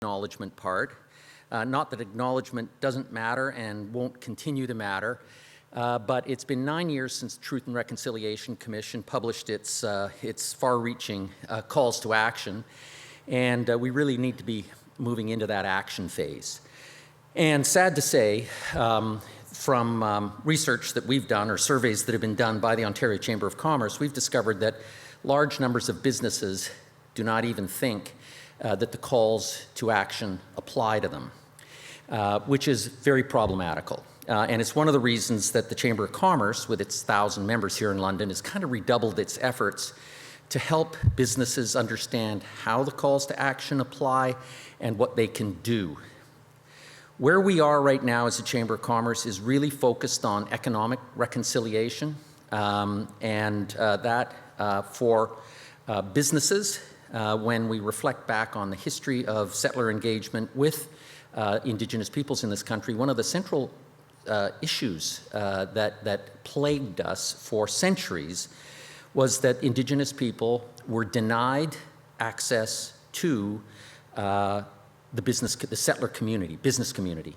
acknowledgement part. Not that acknowledgement doesn't matter and won't continue to matter, but it's been 9 years since the Truth and Reconciliation Commission published its far-reaching calls to action, and we really need to be moving into that action phase. And sad to say, from research that we've done or surveys that have been done by the Ontario Chamber of Commerce, we've discovered that large numbers of businesses do not even think that the calls to action apply to them, which is very problematical. And it's one of the reasons that the Chamber of Commerce, with its 1,000 members here in London, has kind of redoubled its efforts to help businesses understand how the calls to action apply and what they can do. Where we are right now as a Chamber of Commerce is really focused on economic reconciliation, and that for businesses, when we reflect back on the history of settler engagement with Indigenous peoples in this country, one of the central issues that plagued us for centuries was that Indigenous people were denied access to the settler community, business community.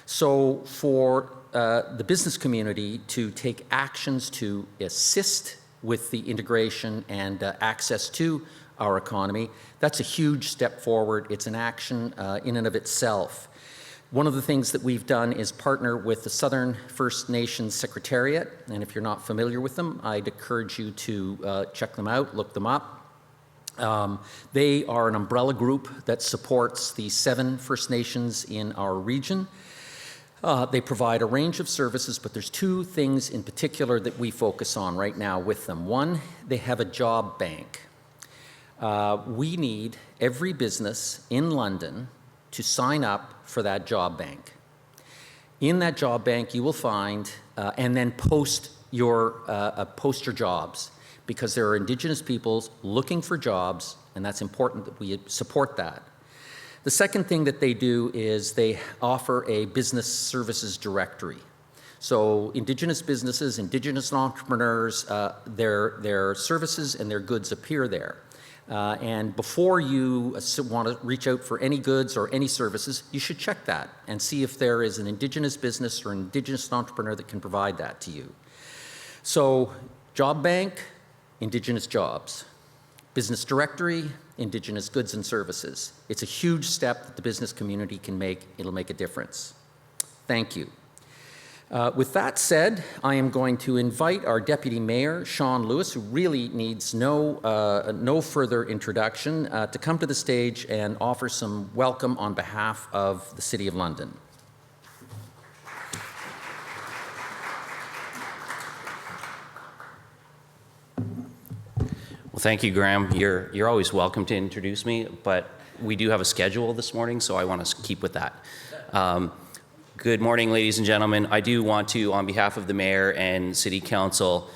So for the business community to take actions to assist with the integration and access to our economy, that's a huge step forward. It's an action in and of itself. One of the things that we've done is partner with the Southern First Nations Secretariat, and if you're not familiar with them, I'd encourage you to check them out, look them up. They are an umbrella group that supports the 7 First Nations in our region. They provide a range of services, but there's 2 things in particular that we focus on right now with them. One, they have a job bank. We need every business in London to sign up for that job bank. In that job bank, you will find, and then post your jobs, because there are Indigenous peoples looking for jobs, and that's important that we support that. The second thing that they do is they offer a business services directory. So Indigenous businesses, Indigenous entrepreneurs, their services and their goods appear there. And before you want to reach out for any goods or any services, you should check that and see if there is an Indigenous business or an Indigenous entrepreneur that can provide that to you. So job bank, Indigenous jobs. Business directory, Indigenous goods and services. It's a huge step that the business community can make. It'll make a difference. Thank you. With that said, I am going to invite our Deputy Mayor, Sean Lewis, who really needs no further introduction, to come to the stage and offer some welcome on behalf of the City of London. Well, thank you, Graham. You're always welcome to introduce me, but we do have a schedule this morning, so I want to keep with that. Good morning, ladies and gentlemen. I do want to, on behalf of the Mayor and City Council,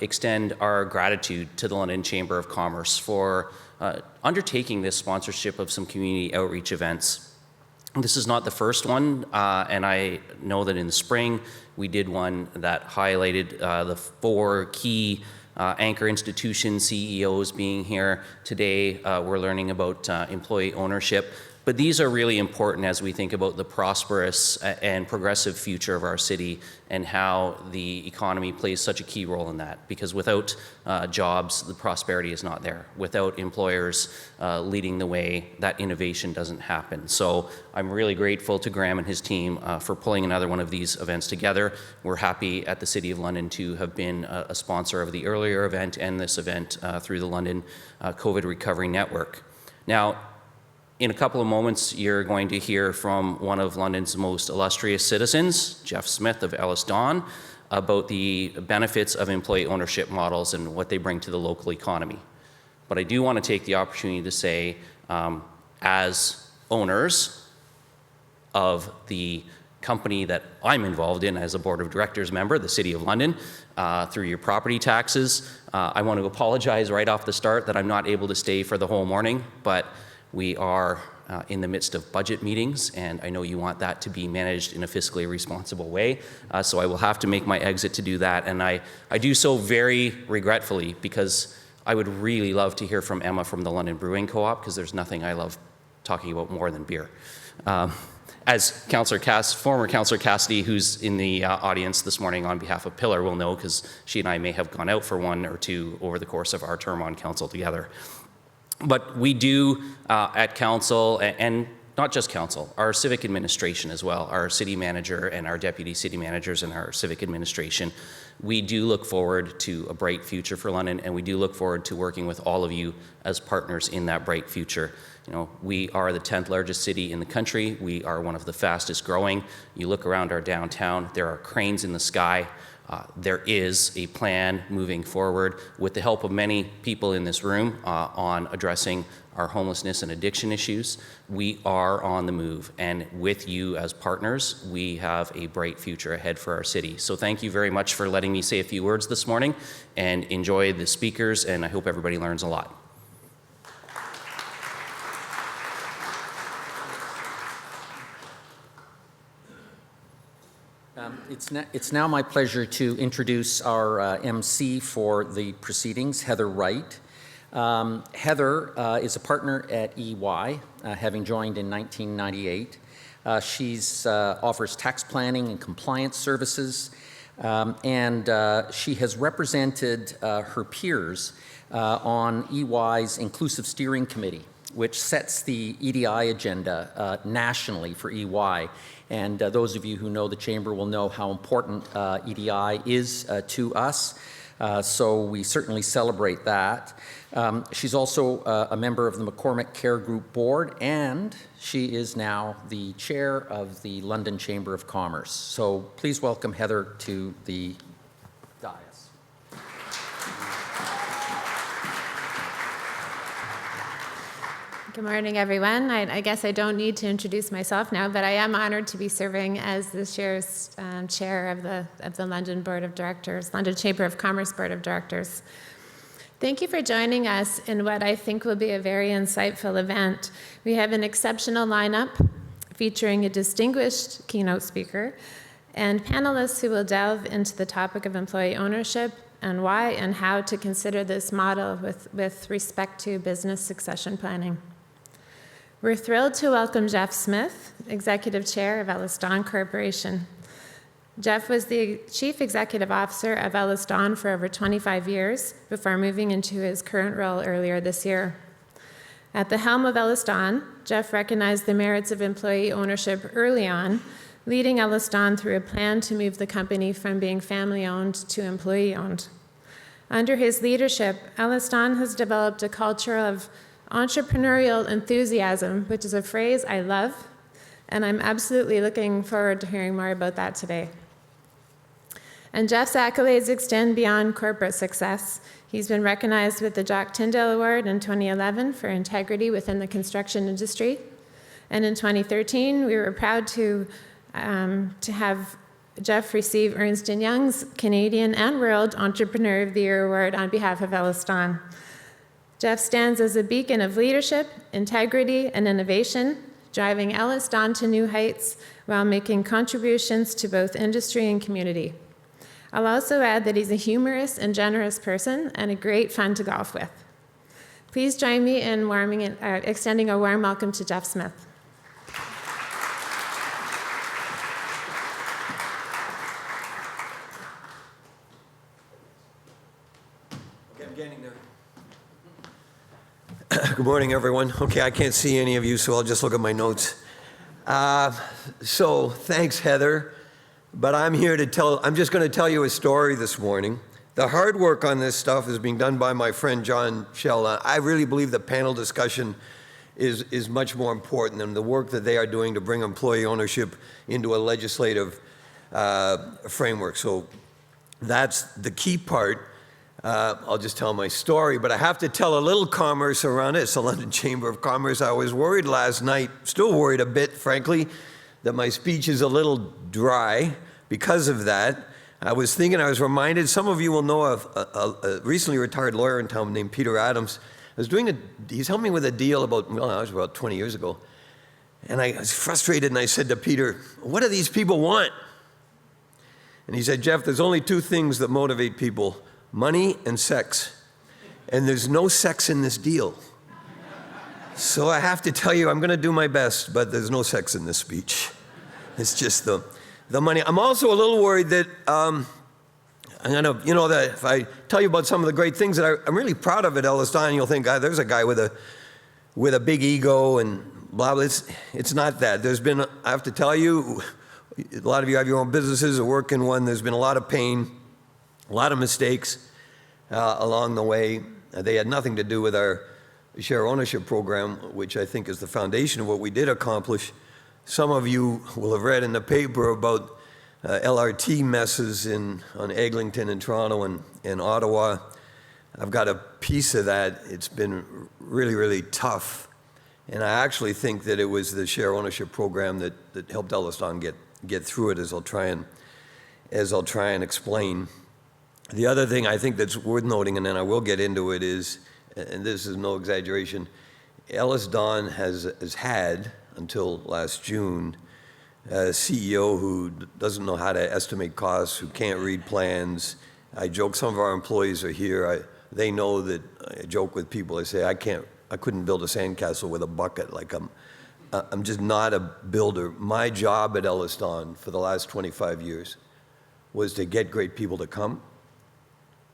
extend our gratitude to the London Chamber of Commerce for undertaking this sponsorship of some community outreach events. This is not the first one, and I know that in the spring we did one that highlighted the 4 key anchor institution CEOs being here. Today we're learning about employee ownership. But these are really important as we think about the prosperous and progressive future of our city and how the economy plays such a key role in that. Because without jobs, the prosperity is not there. Without employers leading the way, that innovation doesn't happen. So I'm really grateful to Graham and his team for pulling another one of these events together. We're happy at the City of London to have been a sponsor of the earlier event and this event through the London COVID Recovery Network. Now, in a couple of moments, you're going to hear from one of London's most illustrious citizens, Geoff Smith of EllisDon, about the benefits of employee ownership models and what they bring to the local economy. But I do want to take the opportunity to say, as owners of the company that I'm involved in as a Board of Directors member, the City of London, through your property taxes, I want to apologize right off the start that I'm not able to stay for the whole morning, but we are in the midst of budget meetings, and I know you want that to be managed in a fiscally responsible way, so I will have to make my exit to do that, and I do so very regretfully, because I would really love to hear from Emma from the London Brewing Co-op, because there's nothing I love talking about more than beer. As former Councillor Cassidy, who's in the audience this morning on behalf of Pillar, will know, because she and I may have gone out for one or two over the course of our term on council together. But we do at council, and not just council, our civic administration as well, our city manager and our deputy city managers and our civic administration, we do look forward to a bright future for London, and we do look forward to working with all of you as partners in that bright future. You know, we are the 10th largest city in the country. We are one of the fastest growing. You look around our downtown, there are cranes in the sky. There is a plan moving forward with the help of many people in this room on addressing our homelessness and addiction issues. We are on the move, and with you as partners, we have a bright future ahead for our city. So thank you very much for letting me say a few words this morning, and enjoy the speakers, and I hope everybody learns a lot. It's now my pleasure to introduce our MC for the proceedings, Heather Wright. Heather is a partner at EY, having joined in 1998. She offers tax planning and compliance services, and she has represented her peers on EY's Inclusive Steering Committee, which sets the EDI agenda nationally for EY. And those of you who know the Chamber will know how important EDI is to us. So we certainly celebrate that. She's also a member of the McCormick Care Group Board, and she is now the chair of the London Chamber of Commerce. So please welcome Heather to the dais. Good morning, everyone. I guess I don't need to introduce myself now, but I am honored to be serving as this year's chair of the London Board of Directors, London Chamber of Commerce Board of Directors. Thank you for joining us in what I think will be a very insightful event. We have an exceptional lineup featuring a distinguished keynote speaker and panelists who will delve into the topic of employee ownership and why and how to consider this model with respect to business succession planning. We're thrilled to welcome Geoff Smith, Executive Chair of EllisDon Corporation. Geoff was the Chief Executive Officer of EllisDon for over 25 years before moving into his current role earlier this year. At the helm of EllisDon, Geoff recognized the merits of employee ownership early on, leading EllisDon through a plan to move the company from being family-owned to employee-owned. Under his leadership, EllisDon has developed a culture of entrepreneurial enthusiasm, which is a phrase I love, and I'm absolutely looking forward to hearing more about that today. And Geoff's accolades extend beyond corporate success. He's been recognized with the Jock Tyndall Award in 2011 for integrity within the construction industry. And in 2013, we were proud to have Geoff receive Ernst & Young's Canadian and World Entrepreneur of the Year Award on behalf of EllisDon. Geoff stands as a beacon of leadership, integrity, and innovation, driving EllisDon to new heights while making contributions to both industry and community. I'll also add that he's a humorous and generous person and a great fun to golf with. Please join me in extending a warm welcome to Geoff Smith. Okay, I'm getting there. Good morning, everyone. Okay, I can't see any of you, so I'll just look at my notes. So thanks, Heather. But I'm just going to tell you a story this morning. The hard work on this stuff is being done by my friend John Shell. I really believe the panel discussion is much more important than the work that they are doing to bring employee ownership into a legislative framework. So that's the key part. I'll just tell my story, but I have to tell a little commerce around it. It's the London Chamber of Commerce. I was worried last night, still worried a bit, frankly, that my speech is a little dry because of that. I was reminded, some of you will know of a recently retired lawyer in town named Peter Adams. He's helped me with a deal that was about 20 years ago. And I was frustrated, and I said to Peter, what do these people want? And he said, Geoff, there's only two things that motivate people: money and sex. And there's no sex in this deal. So I have to tell you, I'm going to do my best, but there's no sex in this speech. It's just the money. I'm also a little worried that I'm going to, that if I tell you about some of the great things that I'm really proud of at EllisDon, you'll think, there's a guy with a big ego and blah, blah. It's not that. I have to tell you, a lot of you have your own businesses or work in one. There's been a lot of pain, a lot of mistakes along the way. They had nothing to do with our share ownership program, which I think is the foundation of what we did accomplish. Some of you will have read in the paper about LRT messes on Eglinton and Toronto and Ottawa. I've got a piece of that. It's been really, really tough. And I actually think that it was the share ownership program that helped EllisDon get through it, as I'll try and explain. The other thing I think that's worth noting, and then I will get into it, is, and this is no exaggeration, EllisDon has had, until last June, a CEO who doesn't know how to estimate costs, who can't read plans. I joke, some of our employees are here. They know that I joke with people. I say, I couldn't build a sandcastle with a bucket. Like I'm just not a builder. My job at EllisDon for the last 25 years was to get great people to come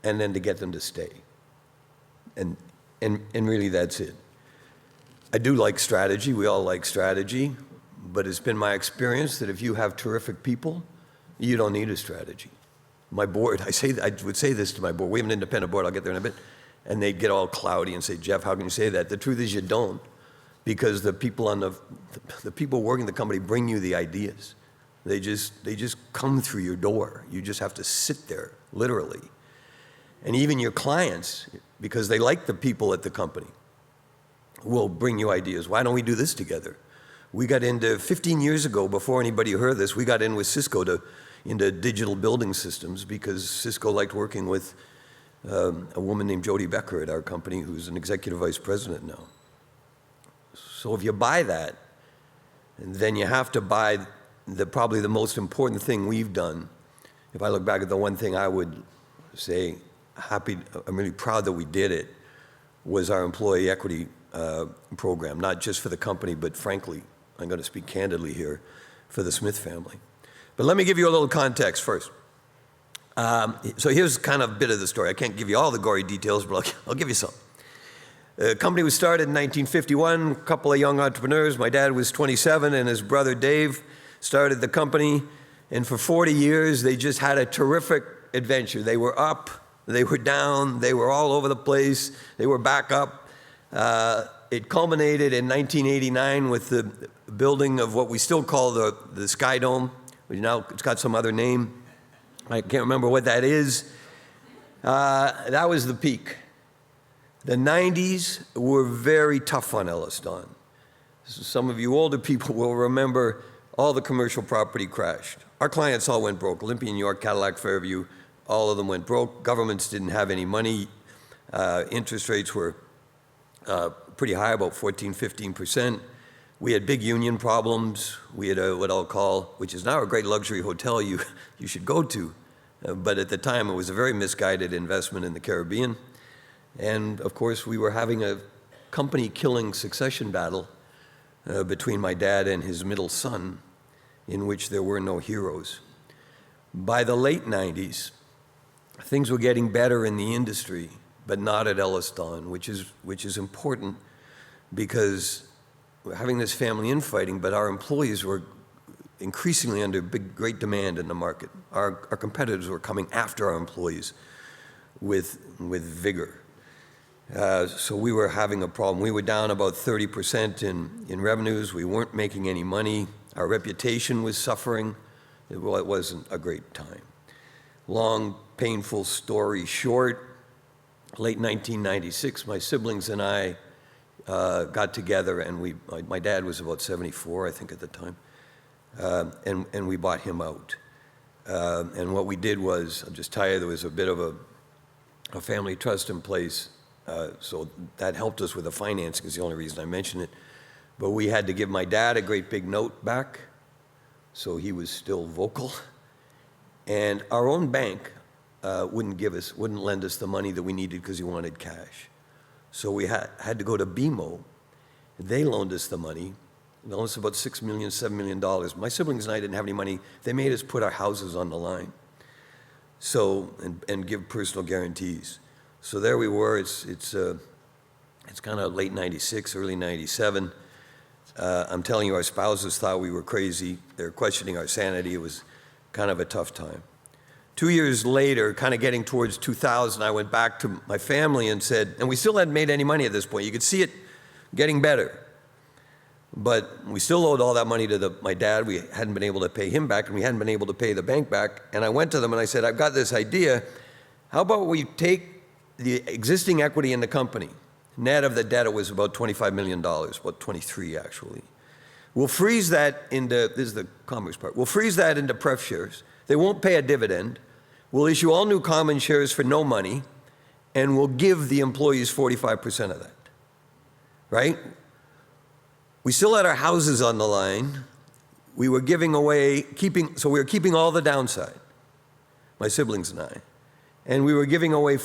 and then to get them to stay. And really that's it. I do like strategy. We all like strategy. But it's been my experience that if you have terrific people, you don't need a strategy. My board, I would say this to my board. We have an independent board. I'll get there in a bit. And they'd get all cloudy and say, Jeff, how can you say that? The truth is you don't, because the people the people working the company bring you the ideas. They just come through your door. You just have to sit there, literally. And even your clients, because they like the people at the company, will bring you ideas. Why don't we do this together? We got into, 15 years ago, before anybody heard this, we got in with Cisco into digital building systems, because Cisco liked working with a woman named Jody Becker at our company, who's an executive vice president now. So if you buy that, then you have to buy probably the most important thing we've done. If I look back at the one thing I would say, I'm really proud that we did it, was our employee equity program, not just for the company, but frankly, I'm going to speak candidly here, for the Smith family. But let me give you a little context first. So here's kind of a bit of the story. I can't give you all the gory details, but I'll give you some. The company was started in 1951, a couple of young entrepreneurs. My dad was 27, and his brother Dave started the company. And for 40 years, they just had a terrific adventure. They were up, they were down, they were all over the place, they were back up. It culminated in 1989 with the building of what we still call the Sky Dome, which now it's got some other name. I can't remember what that is. That was the peak. The 90s were very tough on EllisDon. Some of you older people will remember all the commercial property crashed. Our clients all went broke. Olympia, New York, Cadillac, Fairview, all of them went broke. Governments didn't have any money. Interest rates were pretty high, about 14, 15%. We had big union problems. We had what I'll call, which is now a great luxury hotel you should go to. But at the time, it was a very misguided investment in the Caribbean. And of course, we were having a company-killing succession battle between my dad and his middle son, in which there were no heroes. By the late 90s, things were getting better in the industry, but not at EllisDon, which is important, because we're having this family infighting, but our employees were increasingly under great demand in the market. Our competitors were coming after our employees with vigor. So we were having a problem. We were down about 30% in revenues. We weren't making any money. Our reputation was suffering. It wasn't a great time. Long, painful story short, late 1996, my siblings and I got together, and my dad was about 74, I think, at the time, and we bought him out. And what we did was, I'll just tell you, there was a bit of a family trust in place, so that helped us with the financing, is the only reason I mention it. But we had to give my dad a great big note back, so he was still vocal. And our own bank wouldn't lend us the money that we needed because he wanted cash. So we had to go to BMO, They loaned us the money. They loaned us about $6 million, $7 million. My siblings and I didn't have any money. They made us put our houses on the line. So, and give personal guarantees. So there we were. It's kind of late 96, early 97. I'm telling you, our spouses thought we were crazy. They were questioning our sanity. It was kind of a tough time. 2 years later, kind of getting towards 2000, I went back to my family and said, and we still hadn't made any money at this point. You could see it getting better. But we still owed all that money to my dad. We hadn't been able to pay him back, and we hadn't been able to pay the bank back. And I went to them and I said, I've got this idea. How about we take the existing equity in the company? Net of the debt, it was about $25 million, about 23 actually. We'll freeze that into, this is the commerce part, we'll freeze that into pref shares. They won't pay a dividend. We'll issue all new common shares for no money, and we'll give the employees 45% of that, right? We still had our houses on the line. We were giving away, so we were keeping all the downside, my siblings and I. And we were giving away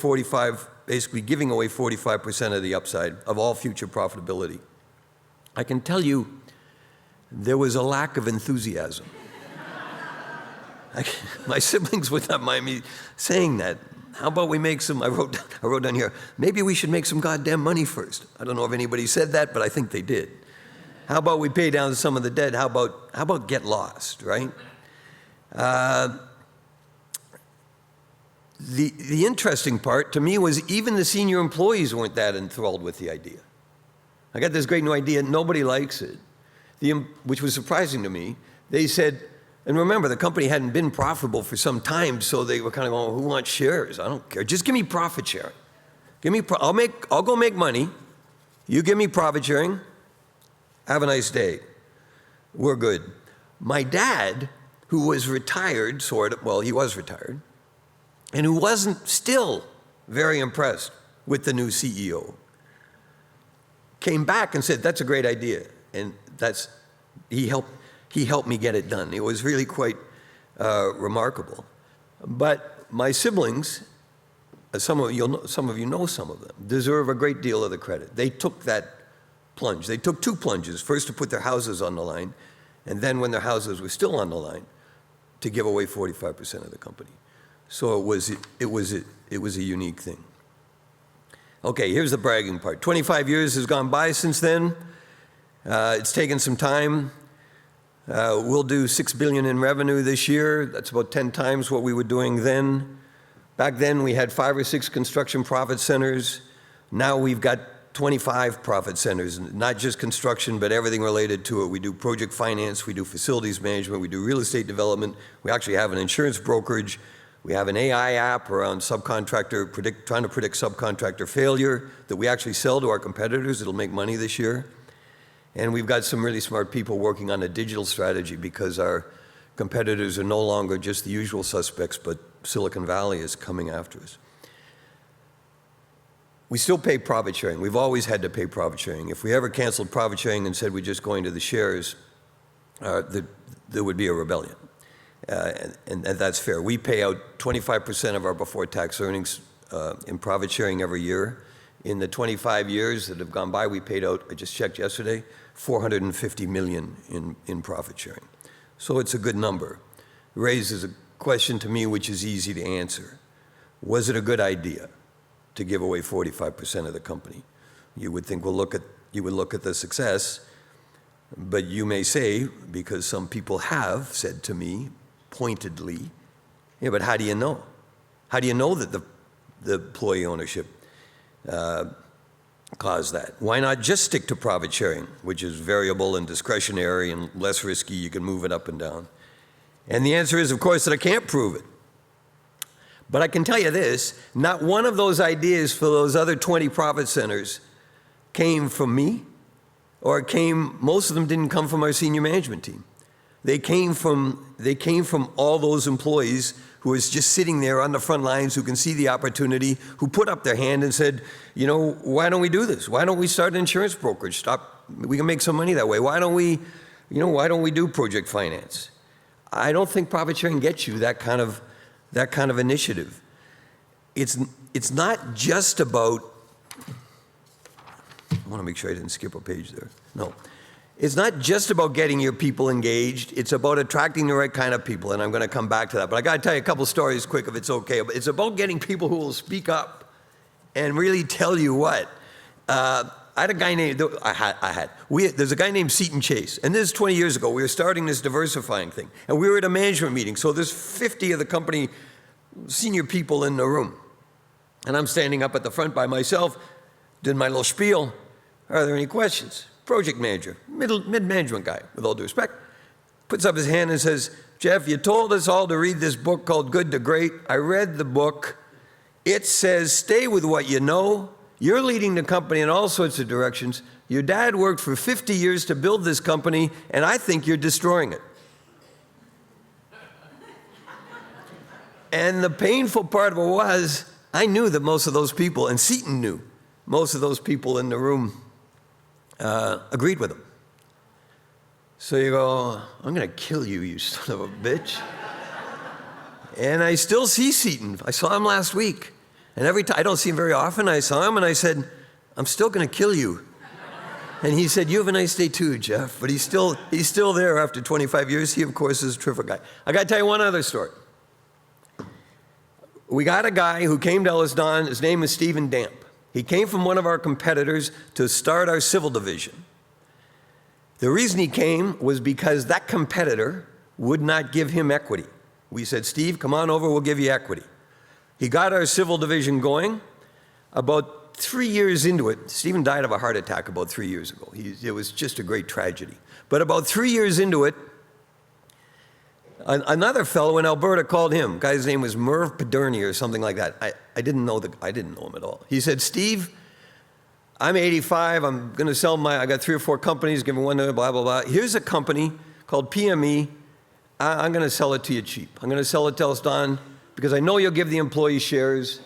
basically giving away 45% of the upside of all future profitability. I can tell you, there was a lack of enthusiasm. My siblings would not mind me saying that. How about we make some, I wrote down here, maybe we should make some goddamn money first. I don't know if anybody said that, but I think they did. How about we pay down some of the debt? How about get lost, right? The interesting part to me was even the senior employees weren't that enthralled with the idea. I got this great new idea, nobody likes it, which was surprising to me. They said, and remember, the company hadn't been profitable for some time, so they were kind of going, who wants shares? I don't care, just give me profit sharing. I'll go make money, you give me profit sharing, have a nice day. We're good. My dad, who was retired, he was retired, and who wasn't still very impressed with the new CEO, came back and said, that's a great idea. And he helped me get it done. It was really quite remarkable. But my siblings, some of you know some of them, deserve a great deal of the credit. They took that plunge. They took two plunges, first to put their houses on the line, and then when their houses were still on the line, to give away 45% of the company. So it was a unique thing. Okay, here's the bragging part. 25 years has gone by since then. It's taken some time. We'll do $6 billion in revenue this year. That's about 10 times what we were doing then. Back then, we had 5 or 6 construction profit centers. Now we've got 25 profit centers, not just construction, but everything related to it. We do project finance, we do facilities management, we do real estate development. We actually have an insurance brokerage. We have an AI app around trying to predict subcontractor failure that we actually sell to our competitors. It'll make money this year. And we've got some really smart people working on a digital strategy because our competitors are no longer just the usual suspects, but Silicon Valley is coming after us. We still pay profit sharing. We've always had to pay profit sharing. If we ever canceled profit sharing and said we're just going to the shares, there would be a rebellion. And that's fair. We pay out 25% of our before-tax earnings in profit sharing every year. In the 25 years that have gone by, we paid out, I just checked yesterday, $450 million in profit sharing. So it's a good number. It raises a question to me which is easy to answer. Was it a good idea to give away 45% of the company? You would think, well, you would look at the success, but you may say, because some people have said to me pointedly, yeah, but how do you know? How do you know that the employee ownership caused that? Why not just stick to profit sharing, which is variable and discretionary and less risky, you can move it up and down? And the answer is, of course, that I can't prove it. But I can tell you this, not one of those ideas for those other 20 profit centers came from me, or most of them didn't come from our senior management team. They came from all those employees who was just sitting there on the front lines, who can see the opportunity, who put up their hand and said, you know, why don't we do this? Why don't we start an insurance brokerage? We can make some money that way. Why don't we do project finance? I don't think profit sharing gets you that kind of initiative. It's not just about I want to make sure I didn't skip a page there. No. It's not just about getting your people engaged. It's about attracting the right kind of people, and I'm going to come back to that. But I got to tell you a couple stories quick if it's okay. But it's about getting people who will speak up and really tell you what. I had a guy named, there's a guy named Seton Chase, and this is 20 years ago. We were starting this diversifying thing, and we were at a management meeting. So there's 50 of the company senior people in the room, and I'm standing up at the front by myself, did my little spiel. Are there any questions? Project manager, mid-management guy, with all due respect, puts up his hand and says, Jeff, you told us all to read this book called Good to Great. I read the book. It says, stay with what you know. You're leading the company in all sorts of directions. Your dad worked for 50 years to build this company, and I think you're destroying it. And the painful part of it was, I knew that most of those people, and Seton knew, most of those people in the room agreed with him. So you go, I'm going to kill you, you son of a bitch. And I still see Seton. I saw him last week. And every time, I don't see him very often, I saw him and I said, I'm still going to kill you. And he said, you have a nice day too, Jeff. But he's still there after 25 years. He, of course, is a terrific guy. I got to tell you one other story. We got a guy who came to EllisDon. His name is Stephen Damp. He came from one of our competitors to start our civil division. The reason he came was because that competitor would not give him equity. We said, Steve, come on over, we'll give you equity. He got our civil division going. About 3 years into it, Stephen died of a heart attack about 3 years ago. It was just a great tragedy. But about 3 years into it, another fellow in Alberta called him. Guy's name was Merv Paderny or something like that. I didn't know him at all. He said, Steve, I'm 85. I'm going to sell I got 3 or 4 companies, giving one to blah, blah, blah. Here's a company called PME. I'm going to sell it to you cheap. I'm going to sell it to EllisDon because I know you'll give the employees shares,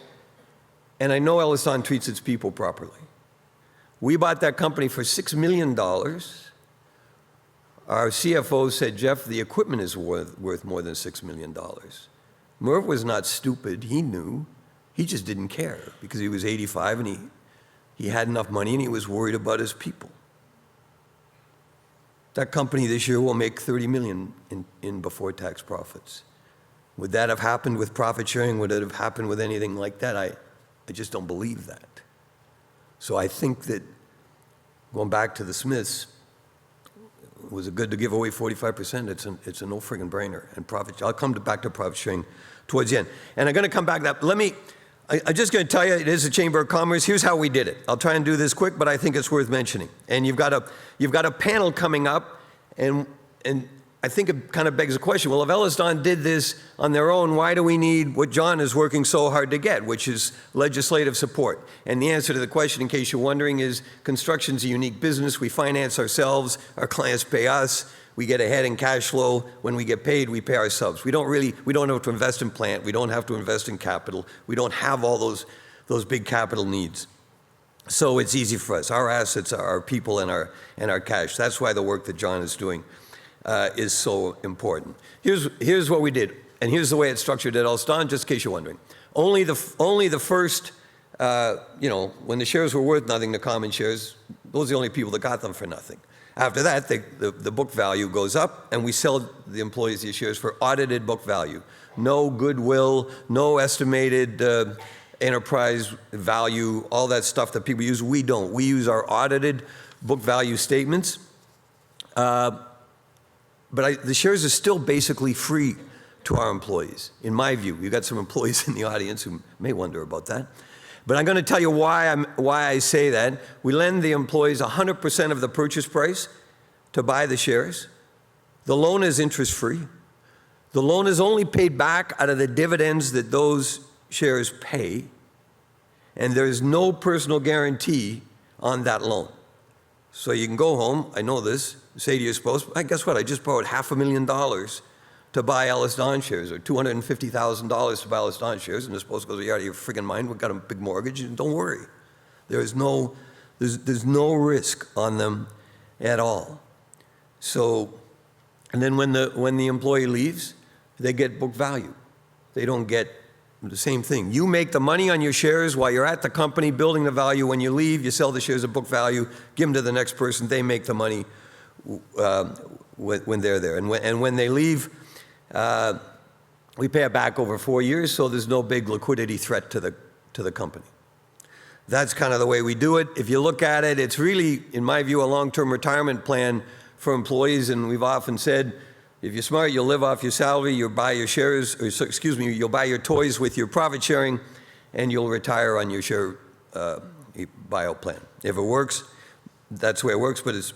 and I know EllisDon treats its people properly. We bought that company for $6 million. Our CFO said, Jeff, the equipment is worth more than $6 million. Merv was not stupid. He knew. He just didn't care because he was 85 and he had enough money and he was worried about his people. That company this year will make $30 million in before-tax profits. Would that have happened with profit sharing? Would it have happened with anything like that? I just don't believe that. So I think that, going back to the Smiths, was it good to give away 45%? It's a no friggin' brainer. And profit, I'll come back to profit sharing towards the end. And I'm going to come back to that. I'm just going to tell you, it is a Chamber of Commerce. Here's how we did it. I'll try and do this quick, but I think it's worth mentioning. And you've got a panel coming up, and I think it kind of begs the question, well, if EllisDon did this on their own, why do we need what John is working so hard to get, which is legislative support? And the answer to the question, in case you're wondering, is construction's a unique business. We finance ourselves. Our clients pay us. We get ahead in cash flow. When we get paid, we pay ourselves. We don't have to invest in plant. We don't have to invest in capital. We don't have all those big capital needs. So it's easy for us. Our assets are our people and our cash. That's why the work that John is doing is so important. Here's what we did, and here's the way it's structured at EllisDon, just in case you're wondering. Only the first, when the shares were worth nothing, the common shares, those are the only people that got them for nothing. After that, the book value goes up, and we sell the employees these shares for audited book value. No goodwill, no estimated enterprise value, all that stuff that people use. We don't. We use our audited book value statements. But the shares are still basically free to our employees, in my view. You've got some employees in the audience who may wonder about that. But I'm going to tell you why I say that. We lend the employees 100% of the purchase price to buy the shares. The loan is interest-free. The loan is only paid back out of the dividends that those shares pay, and there's no personal guarantee on that loan. So you can go home, I know this, say to your spouse, guess what, I just borrowed $500,000 to buy EllisDon shares, or $250,000 to buy EllisDon shares, and the spouse goes, you're out of your friggin' mind, we've got a big mortgage, and don't worry. There's no risk on them at all. So, and then when the employee leaves, they get book value. They don't get the same thing. You make the money on your shares while you're at the company building the value. When you leave, you sell the shares at book value, give them to the next person. They make the money when they're there. And when they leave, we pay it back over 4 years, so there's no big liquidity threat to the company. That's kind of the way we do it. If you look at it, it's really, in my view, a long-term retirement plan for employees, and we've often said, if you're smart, you'll live off your salary, you'll buy your shares, you'll buy your toys with your profit sharing, and you'll retire on your share buyout plan. If it works, that's the way it works, but it's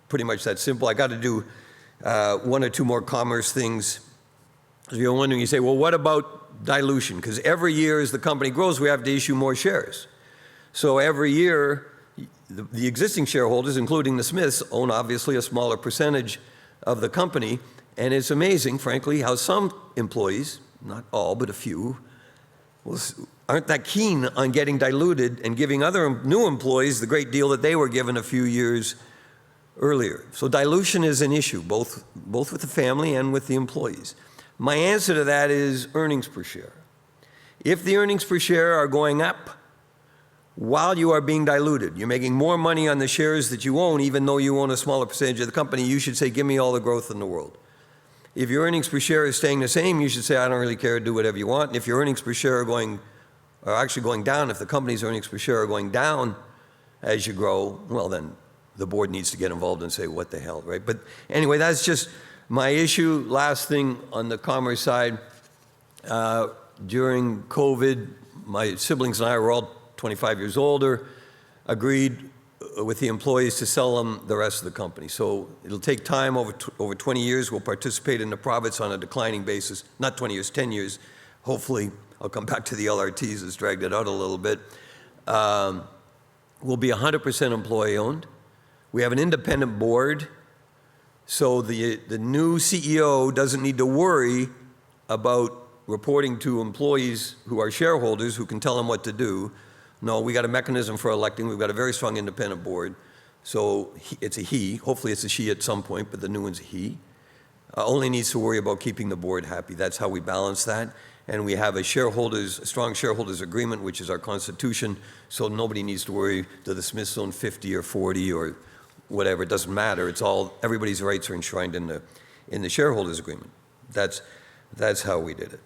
pretty much that simple. I got to do one or two more commerce things. If you're wondering, you say, well, what about dilution? Because every year as the company grows, we have to issue more shares. So every year, the existing shareholders, including the Smiths, own obviously a smaller percentage of the company. And it's amazing, frankly, how some employees, not all, but a few, aren't that keen on getting diluted and giving other new employees the great deal that they were given a few years earlier. So dilution is an issue, both with the family and with the employees. My answer to that is earnings per share. If the earnings per share are going up while you are being diluted, you're making more money on the shares that you own, even though you own a smaller percentage of the company, you should say, give me all the growth in the world. If your earnings per share is staying the same, you should say, I don't really care, do whatever you want. And if your earnings per share are actually going down, if the company's earnings per share are going down as you grow, well, then the board needs to get involved and say, what the hell, right? But anyway, that's just my issue. Last thing on the commerce side, during COVID, my siblings and I were all 25 years older, agreed with the employees to sell them the rest of the company. So it'll take time, over 20 years. We'll participate in the profits on a declining basis. Not 20 years, 10 years. Hopefully, I'll come back to the LRTs, it's dragged it out a little bit. We'll be 100% employee owned. We have an independent board, so the new CEO doesn't need to worry about reporting to employees who are shareholders who can tell them what to do. No, we got a mechanism for electing. We've got a very strong independent board. So it's a he. Hopefully it's a she at some point, but the new one's a he. Only needs to worry about keeping the board happy. That's how we balance that. And we have a strong shareholders agreement, which is our constitution, so nobody needs to worry, do the Smiths own 50 or 40 or whatever. It doesn't matter. It's all, everybody's rights are enshrined in the shareholders agreement. That's how we did it.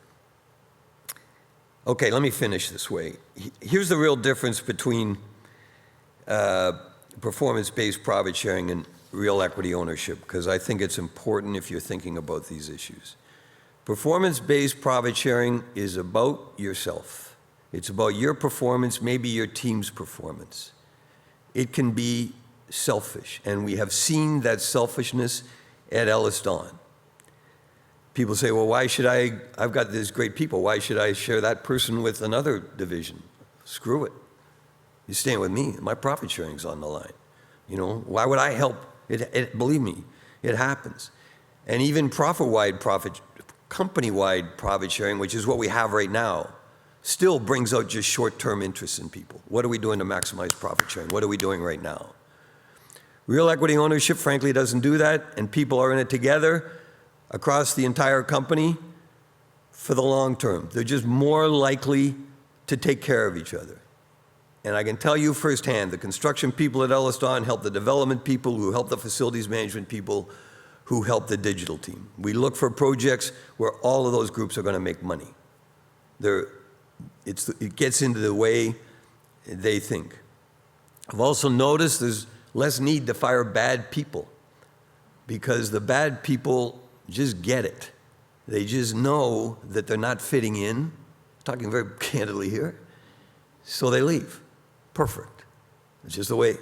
Okay, let me finish this way. Here's the real difference between performance-based profit sharing and real equity ownership, because I think it's important if you're thinking about these issues. Performance-based profit sharing is about yourself. It's about your performance, maybe your team's performance. It can be selfish, and we have seen that selfishness at EllisDon. People say, well, why should I've got these great people, why should I share that person with another division? Screw it. You're staying with me, my profit sharing's on the line. You know, why would I help? Believe me, it happens. And even company-wide profit sharing, which is what we have right now, still brings out just short-term interest in people. What are we doing to maximize profit sharing? What are we doing right now? Real equity ownership, frankly, doesn't do that, and people are in it together across the entire company for the long term. They're just more likely to take care of each other. And I can tell you firsthand, the construction people at EllisDon help the development people, who help the facilities management people, who help the digital team. We look for projects where all of those groups are going to make money. It gets into the way they think. I've also noticed there's less need to fire bad people, because the bad people just get it. They just know that they're not fitting in. Talking very candidly here. So they leave. Perfect. It's just the way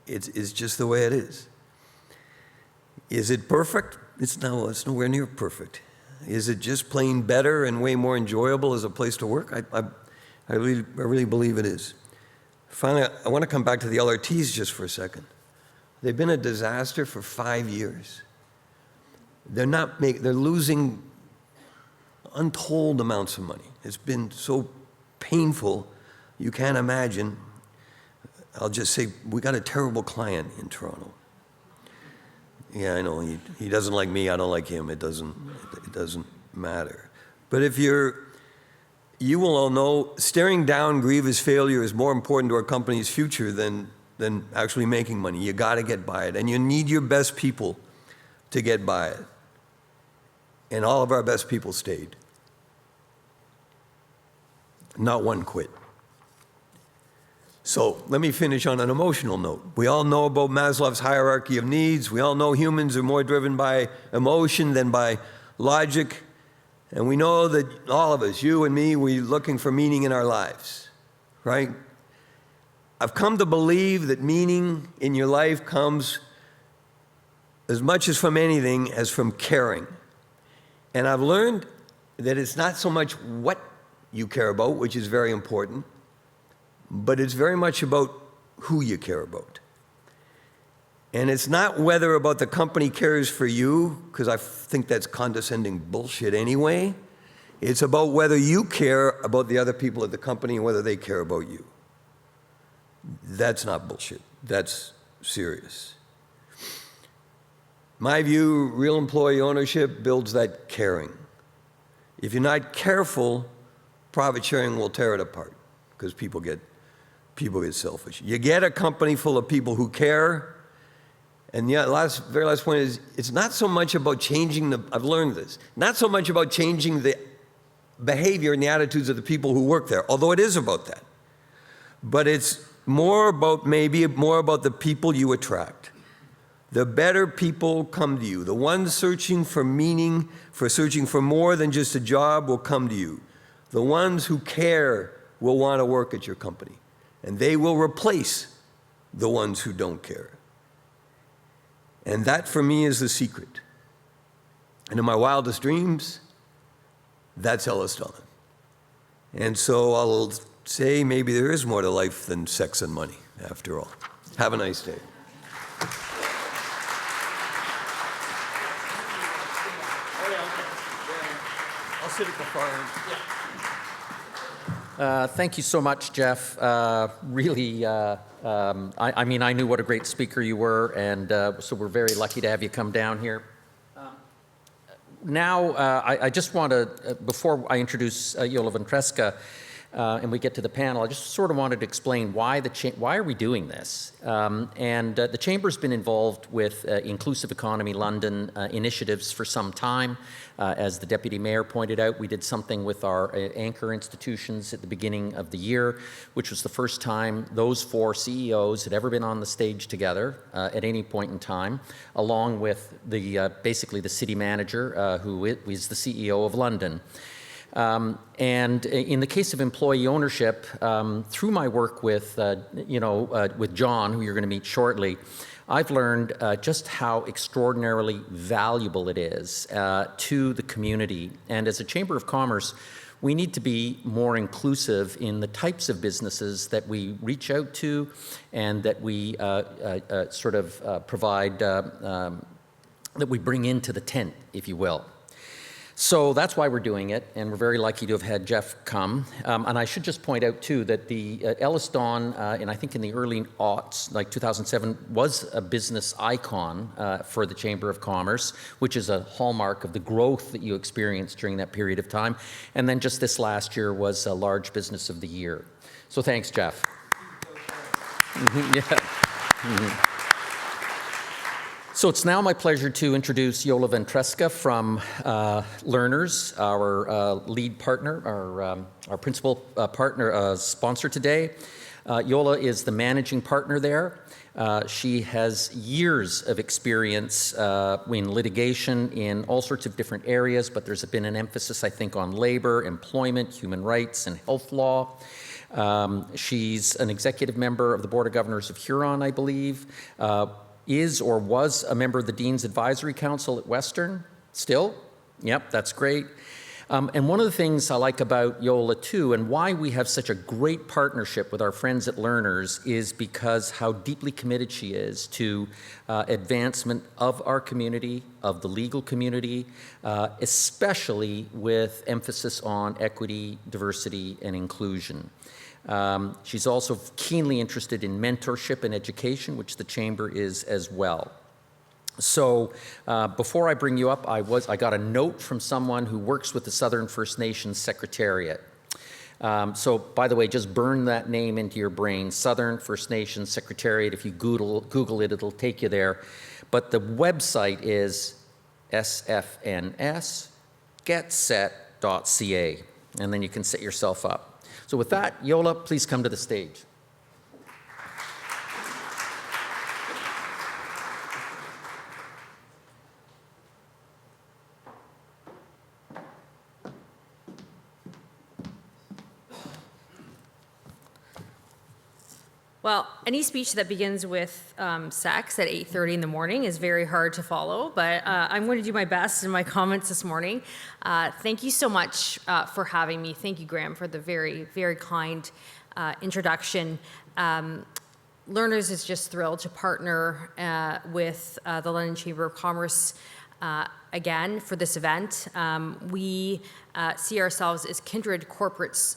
it is. Is it perfect? It's nowhere near perfect. Is it just plain better and way more enjoyable as a place to work? I really believe it is. Finally, I want to come back to the LRTs just for a second. They've been a disaster for 5 years. They're losing untold amounts of money. It's been so painful, you can't imagine. I'll just say, we got a terrible client in Toronto. Yeah, I know, he doesn't like me, I don't like him, it doesn't matter. But if you're you will all know staring down grievous failure is more important to our company's future than actually making money. You got to get by it, and you need your best people to get by it. And all of our best people stayed. Not one quit. So let me finish on an emotional note. We all know about Maslow's hierarchy of needs. We all know humans are more driven by emotion than by logic. And we know that all of us, you and me, we're looking for meaning in our lives, right? I've come to believe that meaning in your life comes as much as from anything as from caring. And I've learned that it's not so much what you care about, which is very important, but it's very much about who you care about. And it's not whether about the company cares for you, because I think that's condescending bullshit anyway. It's about whether you care about the other people at the company and whether they care about you. That's not bullshit. That's serious. My view, real employee ownership builds that caring. If you're not careful, profit sharing will tear it apart because people get selfish. You get a company full of people who care, and the very last point is, it's not so much about changing I've learned this, not so much about changing the behavior and the attitudes of the people who work there, although it is about that. But it's maybe more about the people you attract. The better people come to you. The ones searching for meaning, searching for more than just a job will come to you. The ones who care will want to work at your company, and they will replace the ones who don't care. And that, for me, is the secret. And in my wildest dreams, that's EllisDon. And so I'll say maybe there is more to life than sex and money, after all. Have a nice day. I'll sit at the far end. Thank you so much, Jeff. Really, I mean, I knew what a great speaker you were, and so we're very lucky to have you come down here. Now, I just want to, before I introduce Yola Ventresca, and we get to the panel, I just sort of wanted to explain why are we doing this? The Chamber's been involved with Inclusive Economy London initiatives for some time. As the Deputy Mayor pointed out, we did something with our anchor institutions at the beginning of the year, which was the first time those 4 CEOs had ever been on the stage together at any point in time, along with basically the city manager, who is the CEO of London. And in the case of employee ownership, through my work with John, who you're going to meet shortly, I've learned just how extraordinarily valuable it is to the community. And as a Chamber of Commerce, we need to be more inclusive in the types of businesses that we reach out to and that we provide, that we bring into the tent, if you will. So that's why we're doing it, and we're very lucky to have had Jeff come. And I should just point out, too, that the EllisDon, and I think in the early aughts, like 2007, was a business icon for the Chamber of Commerce, which is a hallmark of the growth that you experienced during that period of time. And then just this last year was a Large Business of the Year. So thanks, Jeff. Yeah. Mm-hmm. So it's now my pleasure to introduce Yola Ventresca from Lerners, our lead partner, our principal partner, sponsor today. Yola is the managing partner there. She has years of experience in litigation in all sorts of different areas, but there's been an emphasis, I think, on labor, employment, human rights, and health law. She's an executive member of the Board of Governors of Huron, I believe. Is or was a member of the Dean's Advisory Council at Western. Still? Yep, that's great. And one of the things I like about Yola, too, and why we have such a great partnership with our friends at Lerners is because how deeply committed she is to advancement of our community, of the legal community, especially with emphasis on equity, diversity, and inclusion. She's also keenly interested in mentorship and education, which the Chamber is as well. So before I bring you up, I got a note from someone who works with the Southern First Nations Secretariat. So, by the way, just burn that name into your brain, Southern First Nations Secretariat. If you Google it, it'll take you there. But the website is sfnsgetset.ca, and then you can set yourself up. So with that, Yola, please come to the stage. Well, any speech that begins with sex at 8:30 in the morning is very hard to follow, but I'm going to do my best in my comments this morning. Thank you so much for having me. Thank you, Graham, for the very, very kind introduction. Lerners is just thrilled to partner with the London Chamber of Commerce again for this event. We see ourselves as kindred corporates,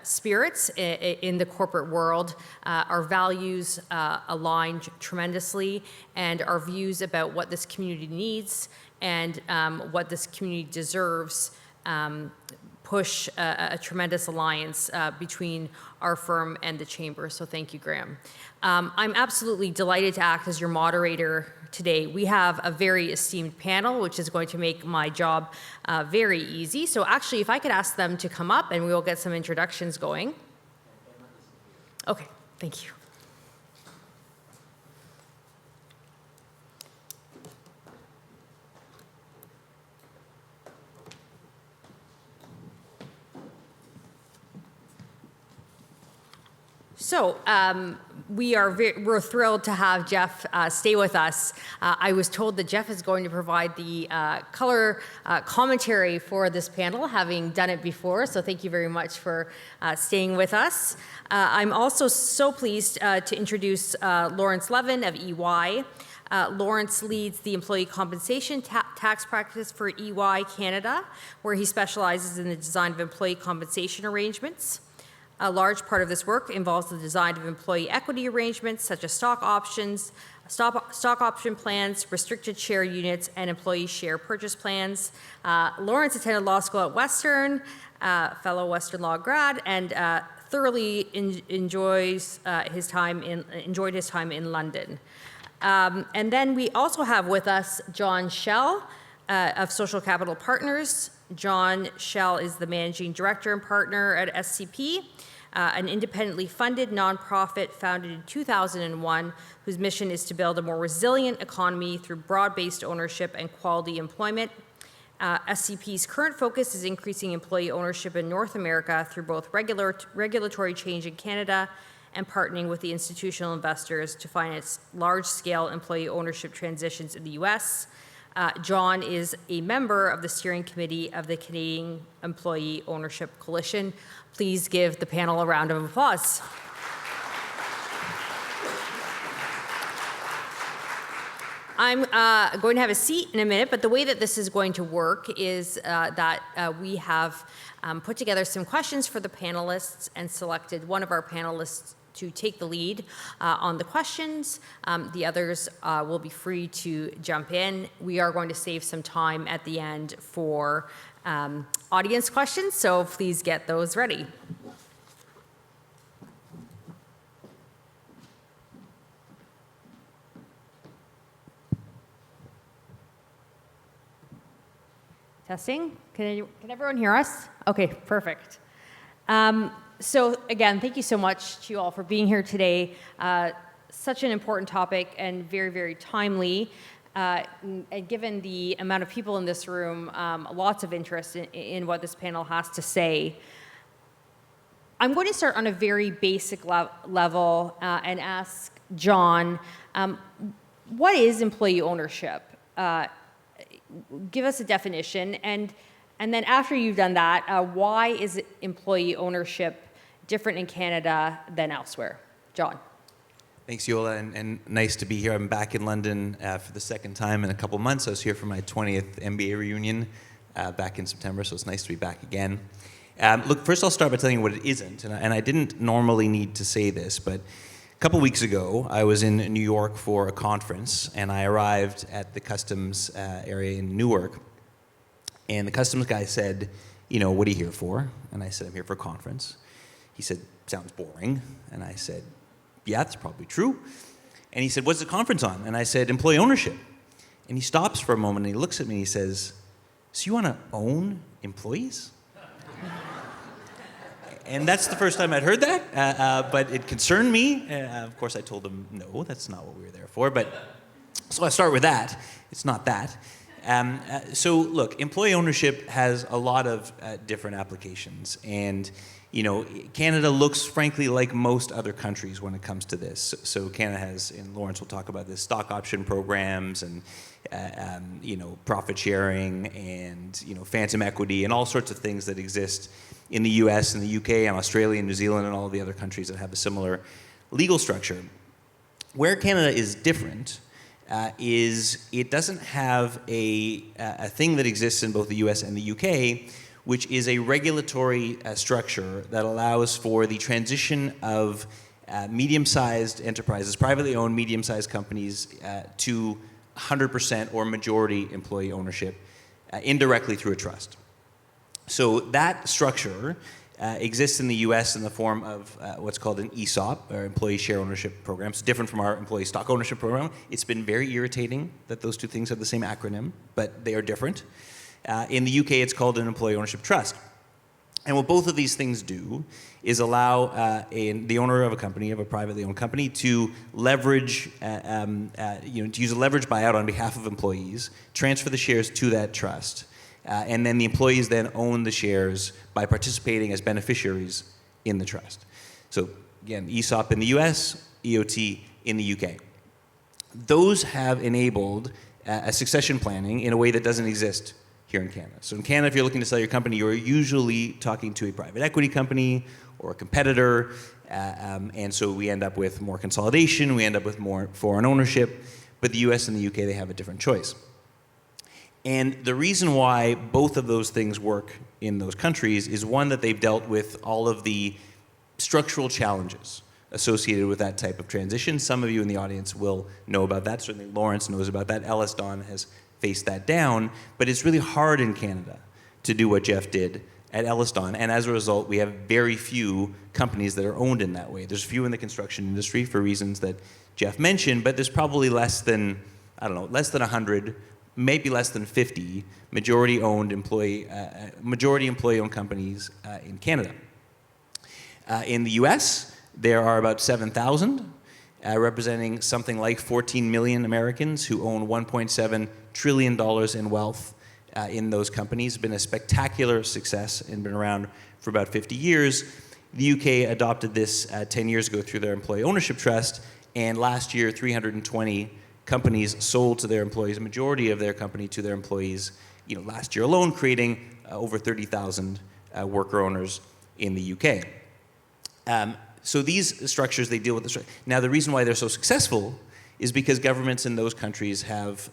spirits in the corporate world. Our values align tremendously, and our views about what this community needs and what this community deserves push a tremendous alliance between our firm and the Chamber. So thank you, Graham. I'm absolutely delighted to act as your moderator today. We have a very esteemed panel, which is going to make my job very easy. So actually, if I could ask them to come up and we will get some introductions going. Okay, thank you. So we're thrilled to have Jeff stay with us. I was told that Jeff is going to provide the color commentary for this panel, having done it before. So thank you very much for staying with us. I'm also so pleased to introduce Lawrence Levin of EY. Lawrence leads the employee compensation tax practice for EY Canada, where he specializes in the design of employee compensation arrangements. A large part of this work involves the design of employee equity arrangements such as stock options, stock option plans, restricted share units, and employee share purchase plans. Lawrence attended law school at Western, fellow Western Law grad, and thoroughly enjoyed his time in London. And then we also have with us John Schell of Social Capital Partners. John Schell is the managing director and partner at SCP, an independently funded nonprofit founded in 2001, whose mission is to build a more resilient economy through broad-based ownership and quality employment. SCP's current focus is increasing employee ownership in North America through both regulatory change in Canada and partnering with the institutional investors to finance large-scale employee ownership transitions in the U.S. John is a member of the steering committee of the Canadian Employee Ownership Coalition. Please give the panel a round of applause. I'm going to have a seat in a minute, but the way that this is going to work is that we have put together some questions for the panelists and selected one of our panelists to take the lead on the questions. The others will be free to jump in. We are going to save some time at the end for audience questions, so please get those ready. Testing. Can everyone hear us? Okay, perfect. So again, thank you so much to you all for being here today. Such an important topic and very, very timely. And given the amount of people in this room, lots of interest in what this panel has to say. I'm going to start on a very basic level and ask John, what is employee ownership? Give us a definition, and then after you've done that, why is employee ownership different in Canada than elsewhere? John. Thanks, Yola, and nice to be here. I'm back in London for the second time in a couple months. I was here for my 20th MBA reunion back in September, so it's nice to be back again. Look, first I'll start by telling you what it isn't, and I didn't normally need to say this, but a couple weeks ago, I was in New York for a conference, and I arrived at the customs area in Newark, and the customs guy said, what are you here for? And I said, I'm here for a conference. He said, sounds boring. And I said, yeah, that's probably true. And he said, what's the conference on? And I said, employee ownership. And he stops for a moment and he looks at me and he says, so you want to own employees? And that's the first time I'd heard that, but it concerned me. Of course, I told him, no, that's not what we were there for. So I start with that. It's not that. So look, employee ownership has a lot of different applications. And, Canada looks, frankly, like most other countries when it comes to this. So Canada has, and Lawrence will talk about this, stock option programs and, profit sharing and, phantom equity and all sorts of things that exist in the US and the UK and Australia and New Zealand and all of the other countries that have a similar legal structure. Where Canada is different is it doesn't have a thing that exists in both the US and the UK, which is a regulatory structure that allows for the transition of medium-sized enterprises, privately owned medium-sized companies, to 100% or majority employee ownership indirectly through a trust. So that structure exists in the US in the form of what's called an ESOP, or Employee Share Ownership Program. It's different from our Employee Stock Ownership Program. It's been very irritating that those two things have the same acronym, but they are different. In the UK, it's called an Employee Ownership Trust. And what both of these things do is allow the owner of a company, of a privately owned company, to leverage, to use a leverage buyout on behalf of employees, transfer the shares to that trust, and then the employees then own the shares by participating as beneficiaries in the trust. So again, ESOP in the US, EOT in the UK. Those have enabled a succession planning in a way that doesn't exist here in Canada. So in Canada, if you're looking to sell your company, you're usually talking to a private equity company or a competitor, and so we end up with more consolidation, we end up with more foreign ownership, but the US and the UK, they have a different choice. And the reason why both of those things work in those countries is, one, that they've dealt with all of the structural challenges associated with that type of transition. Some of you in the audience will know about that. Certainly Lawrence knows about that. EllisDon has faced that down. But it's really hard in Canada to do what Jeff did at EllisDon. And as a result, we have very few companies that are owned in that way. There's few in the construction industry for reasons that Jeff mentioned, but there's probably less than 100, maybe less than 50 majority-owned employee-owned companies in Canada. In the U.S., there are about 7,000, representing something like 14 million Americans who own $1.7 trillion in wealth in those companies. It's been a spectacular success and been around for about 50 years. The UK adopted this 10 years ago through their employee ownership trust, and last year 320 companies sold to their employees, a majority of their company to their employees, last year alone, creating over 30,000 worker owners in the UK. So these structures, they deal with this. Now, the reason why they're so successful is because governments in those countries have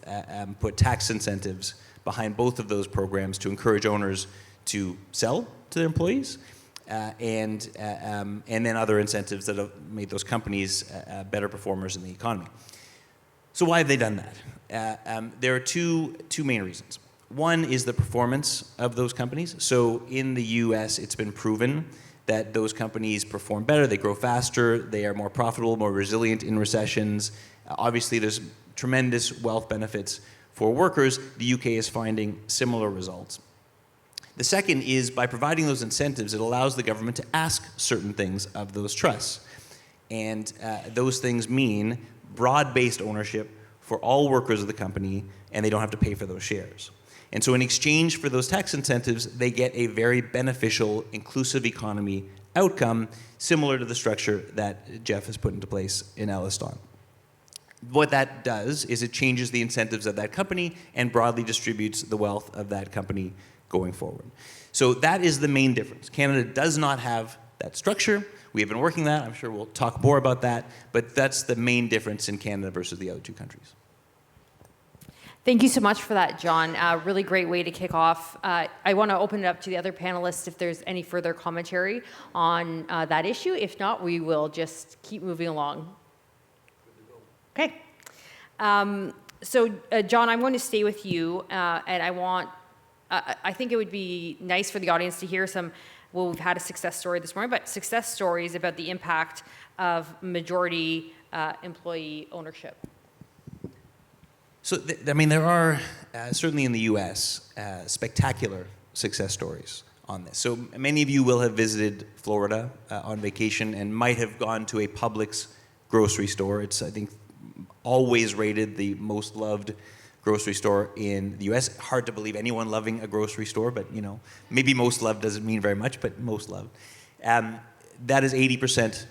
put tax incentives behind both of those programs to encourage owners to sell to their employees, and then other incentives that have made those companies better performers in the economy. So why have they done that? There are two main reasons. One is the performance of those companies. So in the US, it's been proven that those companies perform better, they grow faster, they are more profitable, more resilient in recessions. Obviously, there's tremendous wealth benefits for workers. The UK is finding similar results. The second is, by providing those incentives, it allows the government to ask certain things of those trusts. And those things mean broad-based ownership for all workers of the company, and they don't have to pay for those shares. And so in exchange for those tax incentives, they get a very beneficial, inclusive economy outcome, similar to the structure that Jeff has put into place in EllisDon. What that does is it changes the incentives of that company and broadly distributes the wealth of that company going forward. So that is the main difference. Canada does not have that structure. We have been working that. I'm sure we'll talk more about that. But that's the main difference in Canada versus the other two countries. Thank you so much for that, John. Really great way to kick off. I want to open it up to the other panelists if there's any further commentary on that issue. If not, we will just keep moving along. Okay. So, John, I'm going to stay with you, and I want I think it would be nice for the audience to hear some, well, we've had a success story this morning, but success stories about the impact of majority employee ownership. So, I mean, there are, certainly in the US, spectacular success stories on this. So many of you will have visited Florida on vacation and might have gone to a Publix grocery store. It's, I think, always rated the most loved grocery store in the US. Hard to believe anyone loving a grocery store, but you know, maybe most loved doesn't mean very much, but most loved. That is 80%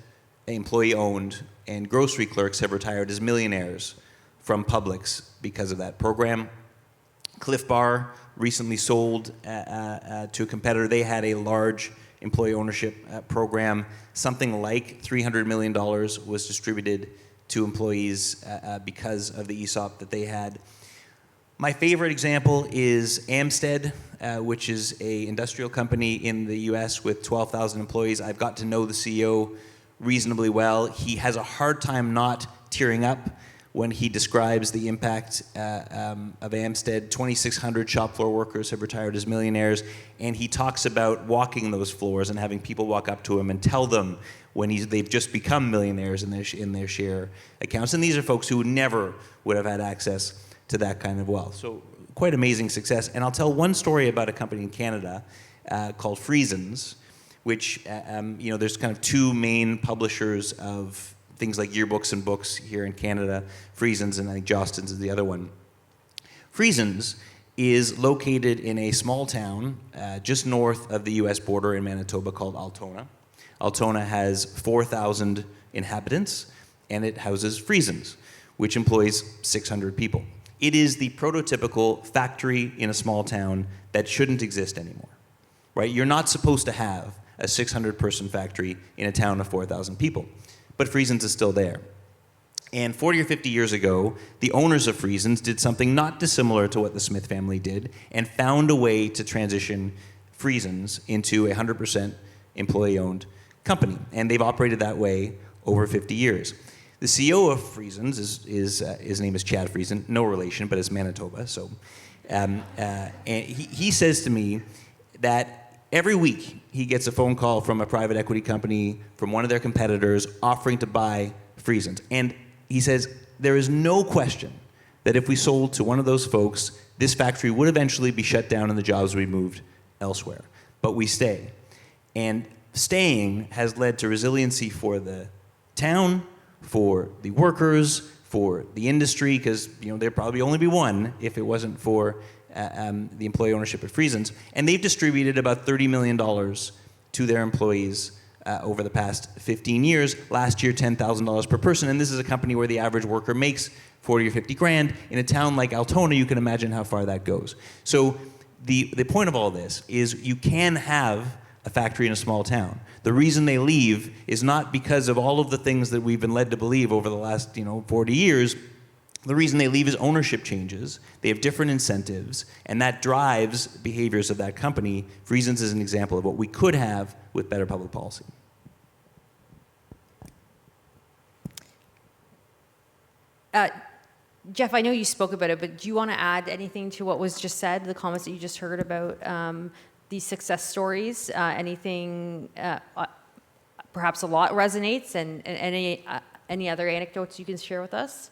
employee owned, and grocery clerks have retired as millionaires from Publix because of that program. Cliff Bar recently sold to a competitor. They had a large employee ownership program. Something like $300 million was distributed to employees because of the ESOP that they had. My favorite example is Amstead, which is an industrial company in the US with 12,000 employees. I've got to know the CEO reasonably well. He has a hard time not tearing up when he describes the impact of Amstead. 2,600 shop floor workers have retired as millionaires, and he talks about walking those floors and having people walk up to him and tell them when they've just become millionaires in their share accounts. And these are folks who never would have had access to that kind of wealth. So quite amazing success. And I'll tell one story about a company in Canada called Friesens, which, you know, there's kind of two main publishers of things like yearbooks and books here in Canada, Friesens, and I think Jostens is the other one. Friesens is located in a small town just north of the US border in Manitoba called Altona. Altona has 4,000 inhabitants, and it houses Friesens, which employs 600 people. It is the prototypical factory in a small town that shouldn't exist anymore, right? You're not supposed to have a 600-person factory in a town of 4,000 people. But Friesens is still there. And 40 or 50 years ago, the owners of Friesens did something not dissimilar to what the Smith family did and found a way to transition Friesens into a 100% employee-owned company. And they've operated that way over 50 years. The CEO of Friesens his name is Chad Friesen, no relation, but it's Manitoba. So, and he says to me that every week, he gets a phone call from a private equity company, from one of their competitors, offering to buy Friesens. And he says, there is no question that if we sold to one of those folks, this factory would eventually be shut down and the jobs would be moved elsewhere. But we stay. And staying has led to resiliency for the town, for the workers, for the industry, because you know there'd probably only be one if it wasn't for the employee ownership at Friesens, and they've distributed about $30 million to their employees over the past 15 years. Last year, $10,000 per person, and this is a company where the average worker makes 40 or 50 grand. In a town like Altona, you can imagine how far that goes. So the point of all this is you can have a factory in a small town. The reason they leave is not because of all of the things that we've been led to believe over the last 40 years. The reason they leave is ownership changes. They have different incentives, and that drives behaviors of that company. Friesens is an example of what we could have with better public policy. Jeff, I know you spoke about it, but do you want to add anything to what was just said, the comments that you just heard about these success stories? Anything, perhaps a lot resonates, and any other anecdotes you can share with us?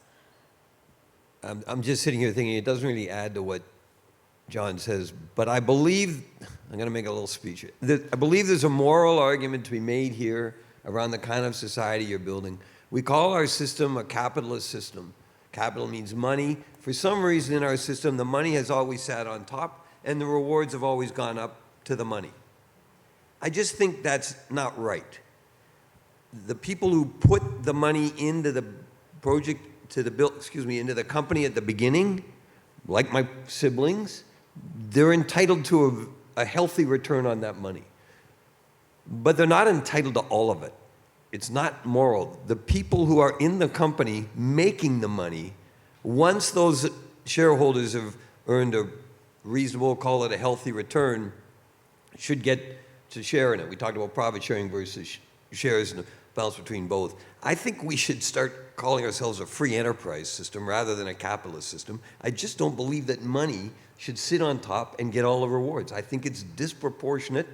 I'm just sitting here thinking it doesn't really add to what John says, but I believe, I'm going to make a little speech. I believe there's a moral argument to be made here around the kind of society you're building. We call our system a capitalist system. Capital means money. For some reason in our system, the money has always sat on top, and the rewards have always gone up to the money. I just think that's not right. The people who put the money into the project, into the company at the beginning, like my siblings, they're entitled to a healthy return on that money. But they're not entitled to all of it. It's not moral. The people who are in the company making the money, once those shareholders have earned a reasonable, call it a healthy return, should get to share in it. We talked about profit sharing versus shares. balance between both. I think we should start calling ourselves a free enterprise system rather than a capitalist system. I just don't believe that money should sit on top and get all the rewards. I think it's disproportionate,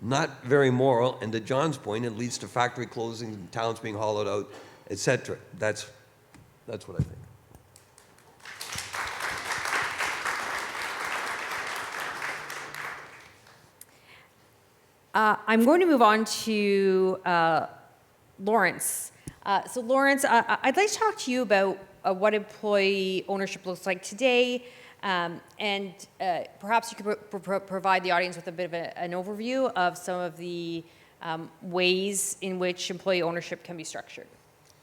not very moral, and to John's point, it leads to factory closing, towns being hollowed out, etc. That's what I think. I'm going to move on to Lawrence. So Lawrence, I'd like to talk to you about what employee ownership looks like today, and perhaps you could provide the audience with a bit of an overview of some of the ways in which employee ownership can be structured.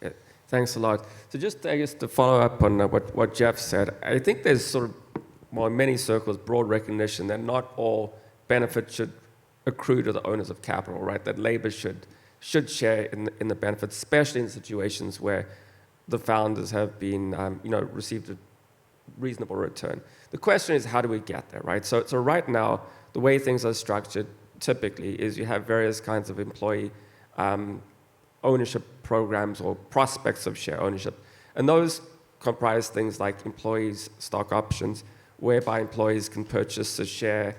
Yeah, thanks a lot. So just, I guess, to follow up on what Jeff said, I think there's sort of, well, in many circles, broad recognition that not all benefits should accrue to the owners of capital, right? That labor should share in the benefits, especially in situations where the founders have been, received a reasonable return. The question is, how do we get there, right? So right now, the way things are structured typically is you have various kinds of employee ownership programs or prospects of share ownership. And those comprise things like employees' stock options, whereby employees can purchase a share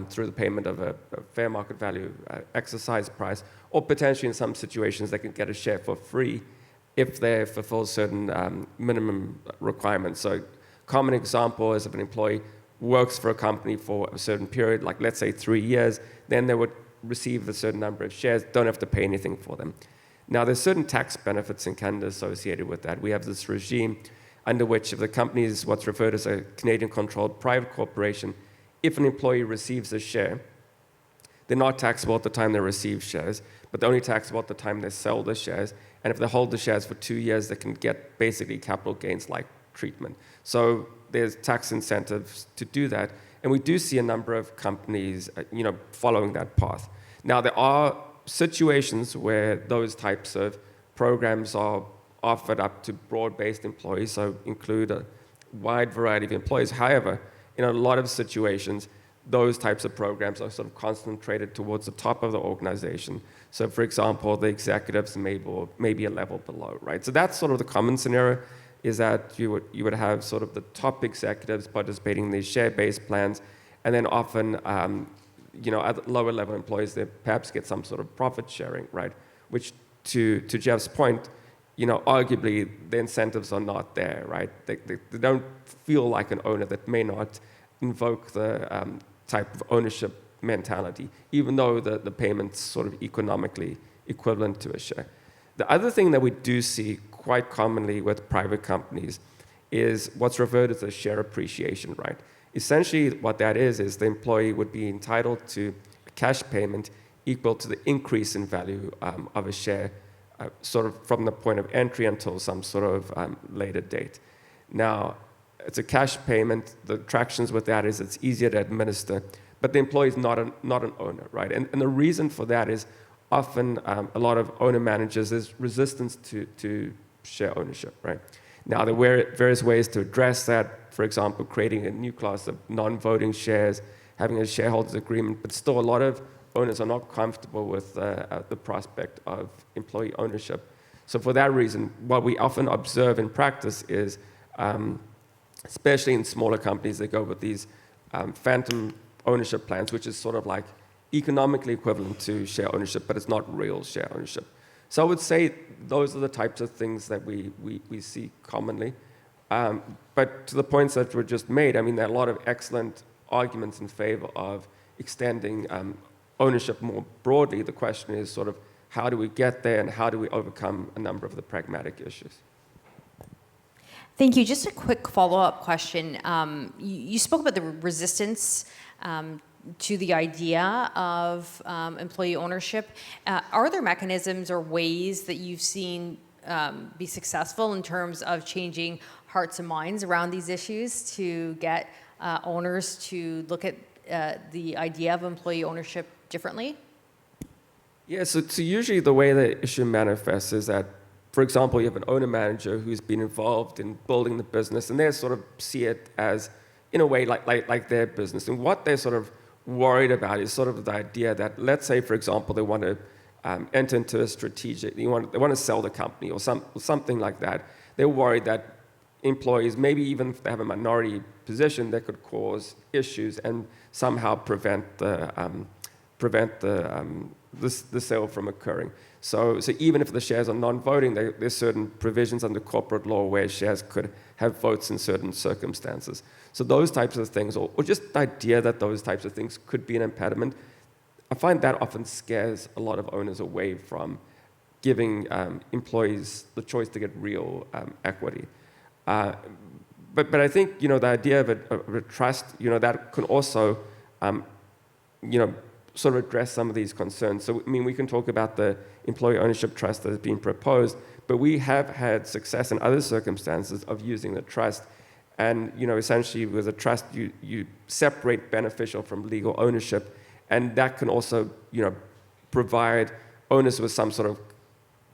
through the payment of a fair market value exercise price, or potentially in some situations they can get a share for free if they fulfill certain minimum requirements. So common example is if an employee works for a company for a certain period, like let's say 3 years, then they would receive a certain number of shares, don't have to pay anything for them. Now there's certain tax benefits in Canada associated with that. We have this regime under which if the company is what's referred as a Canadian-controlled private corporation, if an employee receives a share, they're not taxable at the time they receive shares, but they're only taxable at the time they sell the shares. And if they hold the shares for 2 years, they can get basically capital gains-like treatment. So there's tax incentives to do that. And we do see a number of companies, following that path. Now, there are situations where those types of programs are offered up to broad-based employees, so include a wide variety of employees. However, in a lot of situations, those types of programs are sort of concentrated towards the top of the organization. So, for example, the executives may be a level below, right? So that's sort of the common scenario, is that you would have sort of the top executives participating in these share-based plans, and then often, at lower-level employees, they perhaps get some sort of profit sharing, right? Which, to Jeff's point, arguably the incentives are not there, right? They don't feel like an owner that may not invoke the type of ownership mentality, even though the payment's sort of economically equivalent to a share. The other thing that we do see quite commonly with private companies is what's referred as a share appreciation right. Essentially, what that is the employee would be entitled to a cash payment equal to the increase in value of a share, sort of from the point of entry until some sort of later date. Now, it's a cash payment. The attractions with that is it's easier to administer, but the employee is not an owner, right? And the reason for that is often a lot of owner-managers, there's resistance to share ownership, right? Now, there are various ways to address that. For example, creating a new class of non-voting shares, having a shareholders agreement, but still a lot of owners are not comfortable with the prospect of employee ownership. So for that reason, what we often observe in practice is, especially in smaller companies, they go with these phantom ownership plans, which is sort of like economically equivalent to share ownership, but it's not real share ownership. So I would say those are the types of things that we see commonly. But to the points that were just made, I mean, there are a lot of excellent arguments in favor of extending ownership more broadly. The question is sort of how do we get there and how do we overcome a number of the pragmatic issues? Thank you. Just a quick follow-up question. You spoke about the resistance to the idea of employee ownership. Are there mechanisms or ways that you've seen be successful in terms of changing hearts and minds around these issues to get owners to look at the idea of employee ownership differently? Yeah, so usually the way the issue manifests is that, for example, you have an owner-manager who's been involved in building the business, and they sort of see it as, in a way, like their business. And what they're sort of worried about is sort of the idea that, let's say, for example, they want to enter into a strategic, they want to sell the company or something like that. They're worried that employees, maybe even if they have a minority position, that could cause issues and somehow prevent the sale from occurring. So even if the shares are non-voting, there's certain provisions under corporate law where shares could have votes in certain circumstances. So those types of things, or just the idea that those types of things could be an impediment, I find that often scares a lot of owners away from giving employees the choice to get real equity. But I think, the idea of a trust, that can also, sort of address some of these concerns. So, we can talk about the employee ownership trust that has been proposed, but we have had success in other circumstances of using the trust. And, essentially with a trust, you separate beneficial from legal ownership, and that can also, provide owners with some sort of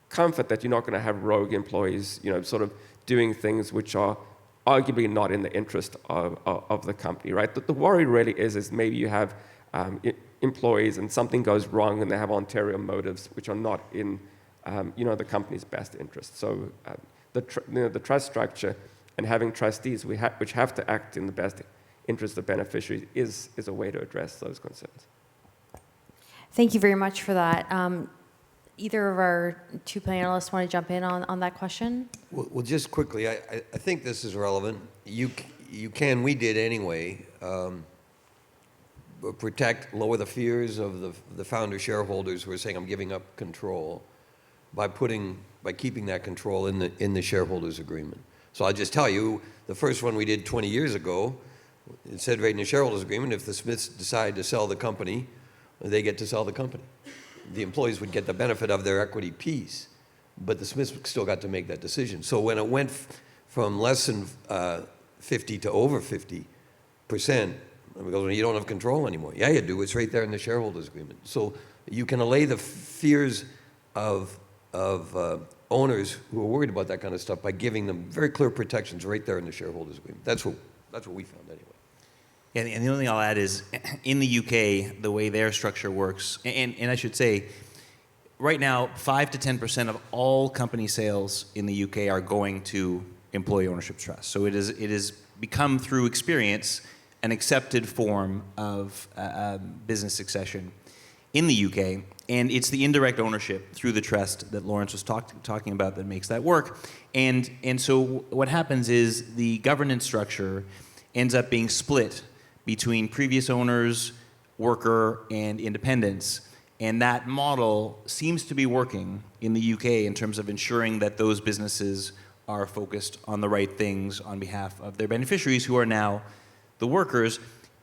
comfort that you're not going to have rogue employees, sort of doing things which are arguably not in the interest of the company, right? The worry really is maybe you have employees and something goes wrong and they have ulterior motives which are not in, the company's best interest. So the trust structure and having trustees which have to act in the best interest of beneficiaries is a way to address those concerns. Thank you very much for that. Either of our two panelists want to jump in on that question? Well, just quickly, I think this is relevant. We did anyway, lower the fears of the founder shareholders who are saying, I'm giving up control, by keeping that control in the shareholders agreement. So I'll just tell you, the first one we did 20 years ago, it said right in the shareholders agreement, if the Smiths decide to sell the company, they get to sell the company. The employees would get the benefit of their equity piece, but the Smiths still got to make that decision. So when it went from less than 50 to over 50%, because you don't have control anymore. Yeah, you do. It's right there in the shareholders agreement. So you can allay the fears of owners who are worried about that kind of stuff by giving them very clear protections right there in the shareholders agreement. That's what we found anyway. Yeah, and the only thing I'll add is, in the UK, the way their structure works, and I should say, right now, 5 to 10% of all company sales in the UK are going to employee ownership trust. So it is become, through experience, an accepted form of business succession in the UK, and it's the indirect ownership through the trust that Lawrence was talking about that makes that work. And so what happens is the governance structure ends up being split between previous owners, worker, and independents. And that model seems to be working in the UK in terms of ensuring that those businesses are focused on the right things on behalf of their beneficiaries, who are now the workers.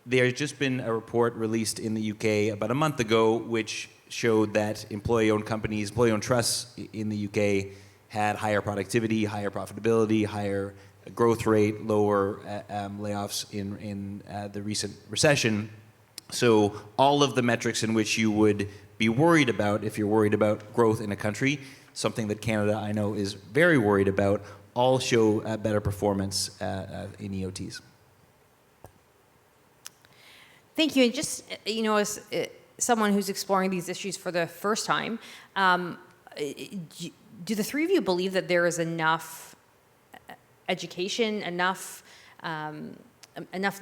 There's just been a report released in the UK about a month ago which showed that employee-owned companies, employee-owned trusts in the UK had higher productivity, higher profitability, higher growth rate, lower layoffs in the recent recession. So all of the metrics in which you would be worried about if you're worried about growth in a country, something that Canada, I know, is very worried about, all show better performance in EOTs. Thank you. And just, as someone who's exploring these issues for the first time, do the three of you believe that there is enough education, enough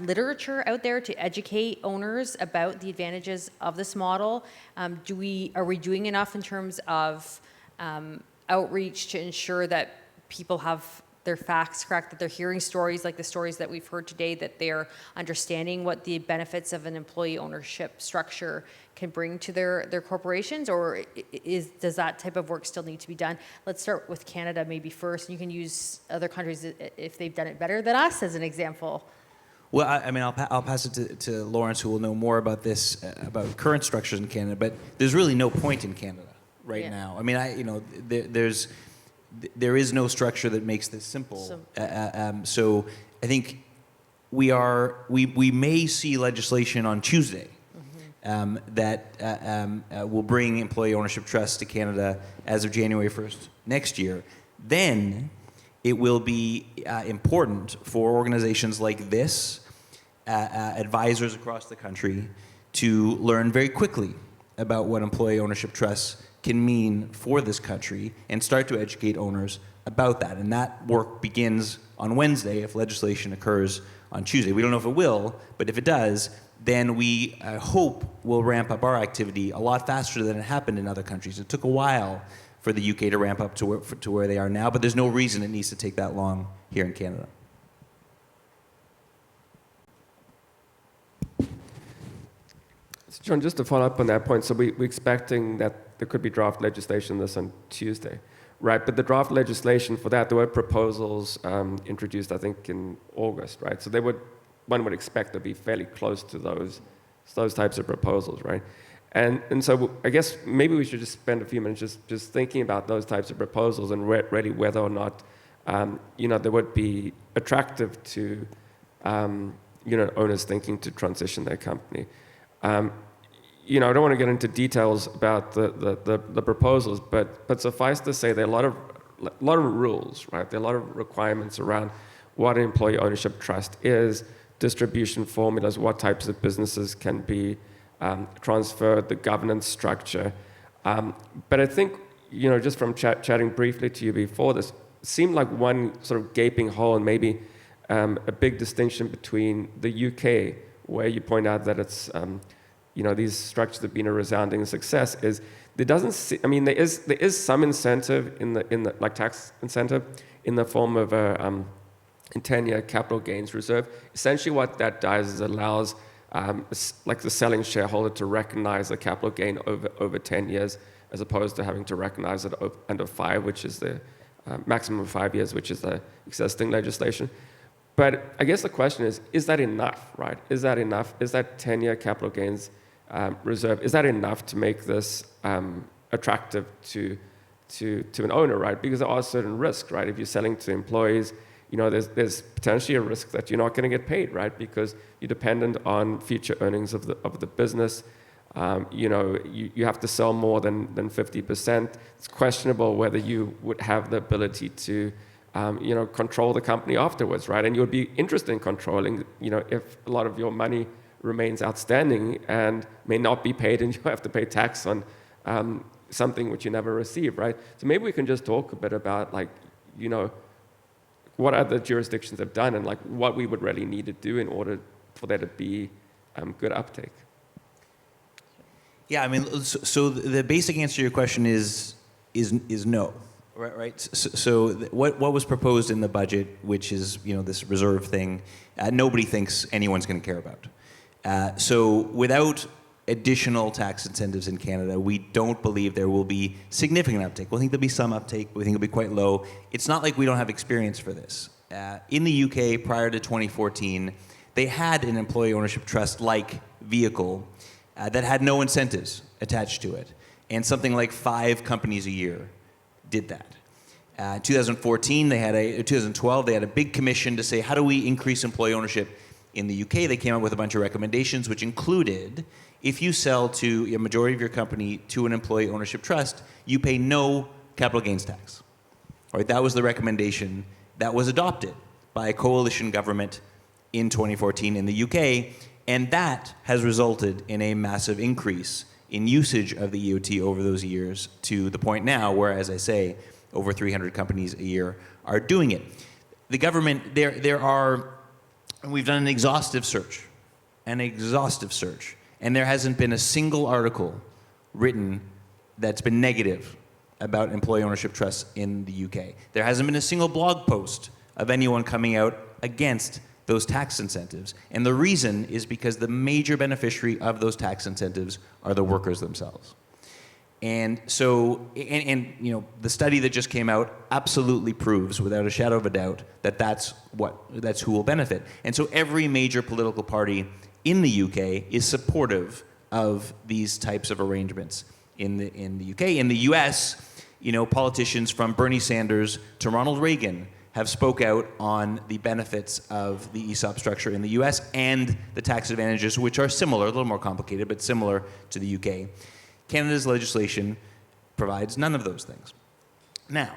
literature out there to educate owners about the advantages of this model? Are we doing enough in terms of outreach to ensure that people have their facts correct, that they're hearing stories like the stories that we've heard today, that they're understanding what the benefits of an employee ownership structure can bring to their corporations, or does that type of work still need to be done? Let's start with Canada maybe first. You can use other countries if they've done it better than us as an example. Well, I'll pass it to Lawrence, who will know more about this, about current structures in Canada. But there's really no point in Canada right now. I mean, there is no structure that makes this simple. So I think we may see legislation on Tuesday that will bring employee ownership trusts to Canada as of January 1st next year. Then it will be important for organizations like this, advisors across the country, to learn very quickly about what employee ownership trusts can mean for this country and start to educate owners about that. And that work begins on Wednesday if legislation occurs on Tuesday. We don't know if it will, but if it does, then we hope will ramp up our activity a lot faster than it happened in other countries. It took a while for the UK to ramp up to where they are now, but there's no reason it needs to take that long here in Canada. So John, just to follow up on that point, so we're expecting that there could be draft legislation this on Tuesday, right? But the draft legislation for that, there were proposals introduced, I think, in August, right? So one would expect to be fairly close to those types of proposals, right? And so I guess maybe we should just spend a few minutes just thinking about those types of proposals and really whether or not they would be attractive to owners thinking to transition their company. I don't want to get into details about the proposals, but suffice to say there are a lot of rules, right? There are a lot of requirements around what an employee ownership trust is, distribution formulas, what types of businesses can be transferred, the governance structure. But I think, just from chatting briefly to you before this, seemed like one sort of gaping hole and maybe a big distinction between the UK, where you point out that it's, these structures have been a resounding success, is there is some incentive in the like tax incentive in the form of a 10-year capital gains reserve. Essentially what that does is allows like the selling shareholder to recognize the capital gain over 10 years as opposed to having to recognize it under 5, which is the maximum of 5 years, which is the existing legislation. But I guess the question is that enough, right? Is that enough? Is that 10-year capital gains reserve, is that enough to make this attractive to an owner, right? Because there are certain risks, right? If you're selling to employees, there's potentially a risk that you're not going to get paid, right? Because you're dependent on future earnings of the business. You have to sell more than 50%. It's questionable whether you would have the ability to, control the company afterwards, right? And you would be interested in controlling, if a lot of your money remains outstanding and may not be paid, and you have to pay tax on something which you never receive, right? So maybe we can just talk a bit about, what other jurisdictions have done and what we would really need to do in order for there to be good uptake. Yeah, so the basic answer to your question is no, right? So what was proposed in the budget, which is this reserve thing, nobody thinks anyone's going to care about. So without additional tax incentives in Canada, we don't believe there will be significant uptake. We think there'll be some uptake. We think it'll be quite low. It's not like we don't have experience for this. In the UK, prior to 2014, they had an employee ownership trust-like vehicle that had no incentives attached to it. And something like 5 companies a year did that. 2014, 2012, they had a big commission to say, how do we increase employee ownership in the UK? They came up with a bunch of recommendations, which included, if you sell to a majority of your company to an employee ownership trust, you pay no capital gains tax. All right, that was the recommendation that was adopted by a coalition government in 2014 in the UK, and that has resulted in a massive increase in usage of the EOT over those years to the point now where, as I say, over 300 companies a year are doing it. The government, we've done an exhaustive search, and there hasn't been a single article written that's been negative about employee ownership trusts in the UK. There hasn't been a single blog post of anyone coming out against those tax incentives. And the reason is because the major beneficiary of those tax incentives are the workers themselves. And so, the study that just came out absolutely proves, without a shadow of a doubt, that that's who will benefit. And so every major political party in the UK is supportive of these types of arrangements in the UK. In the US, politicians from Bernie Sanders to Ronald Reagan have spoke out on the benefits of the ESOP structure in the US and the tax advantages, which are similar, a little more complicated, but similar to the UK. Canada's legislation provides none of those things. Now,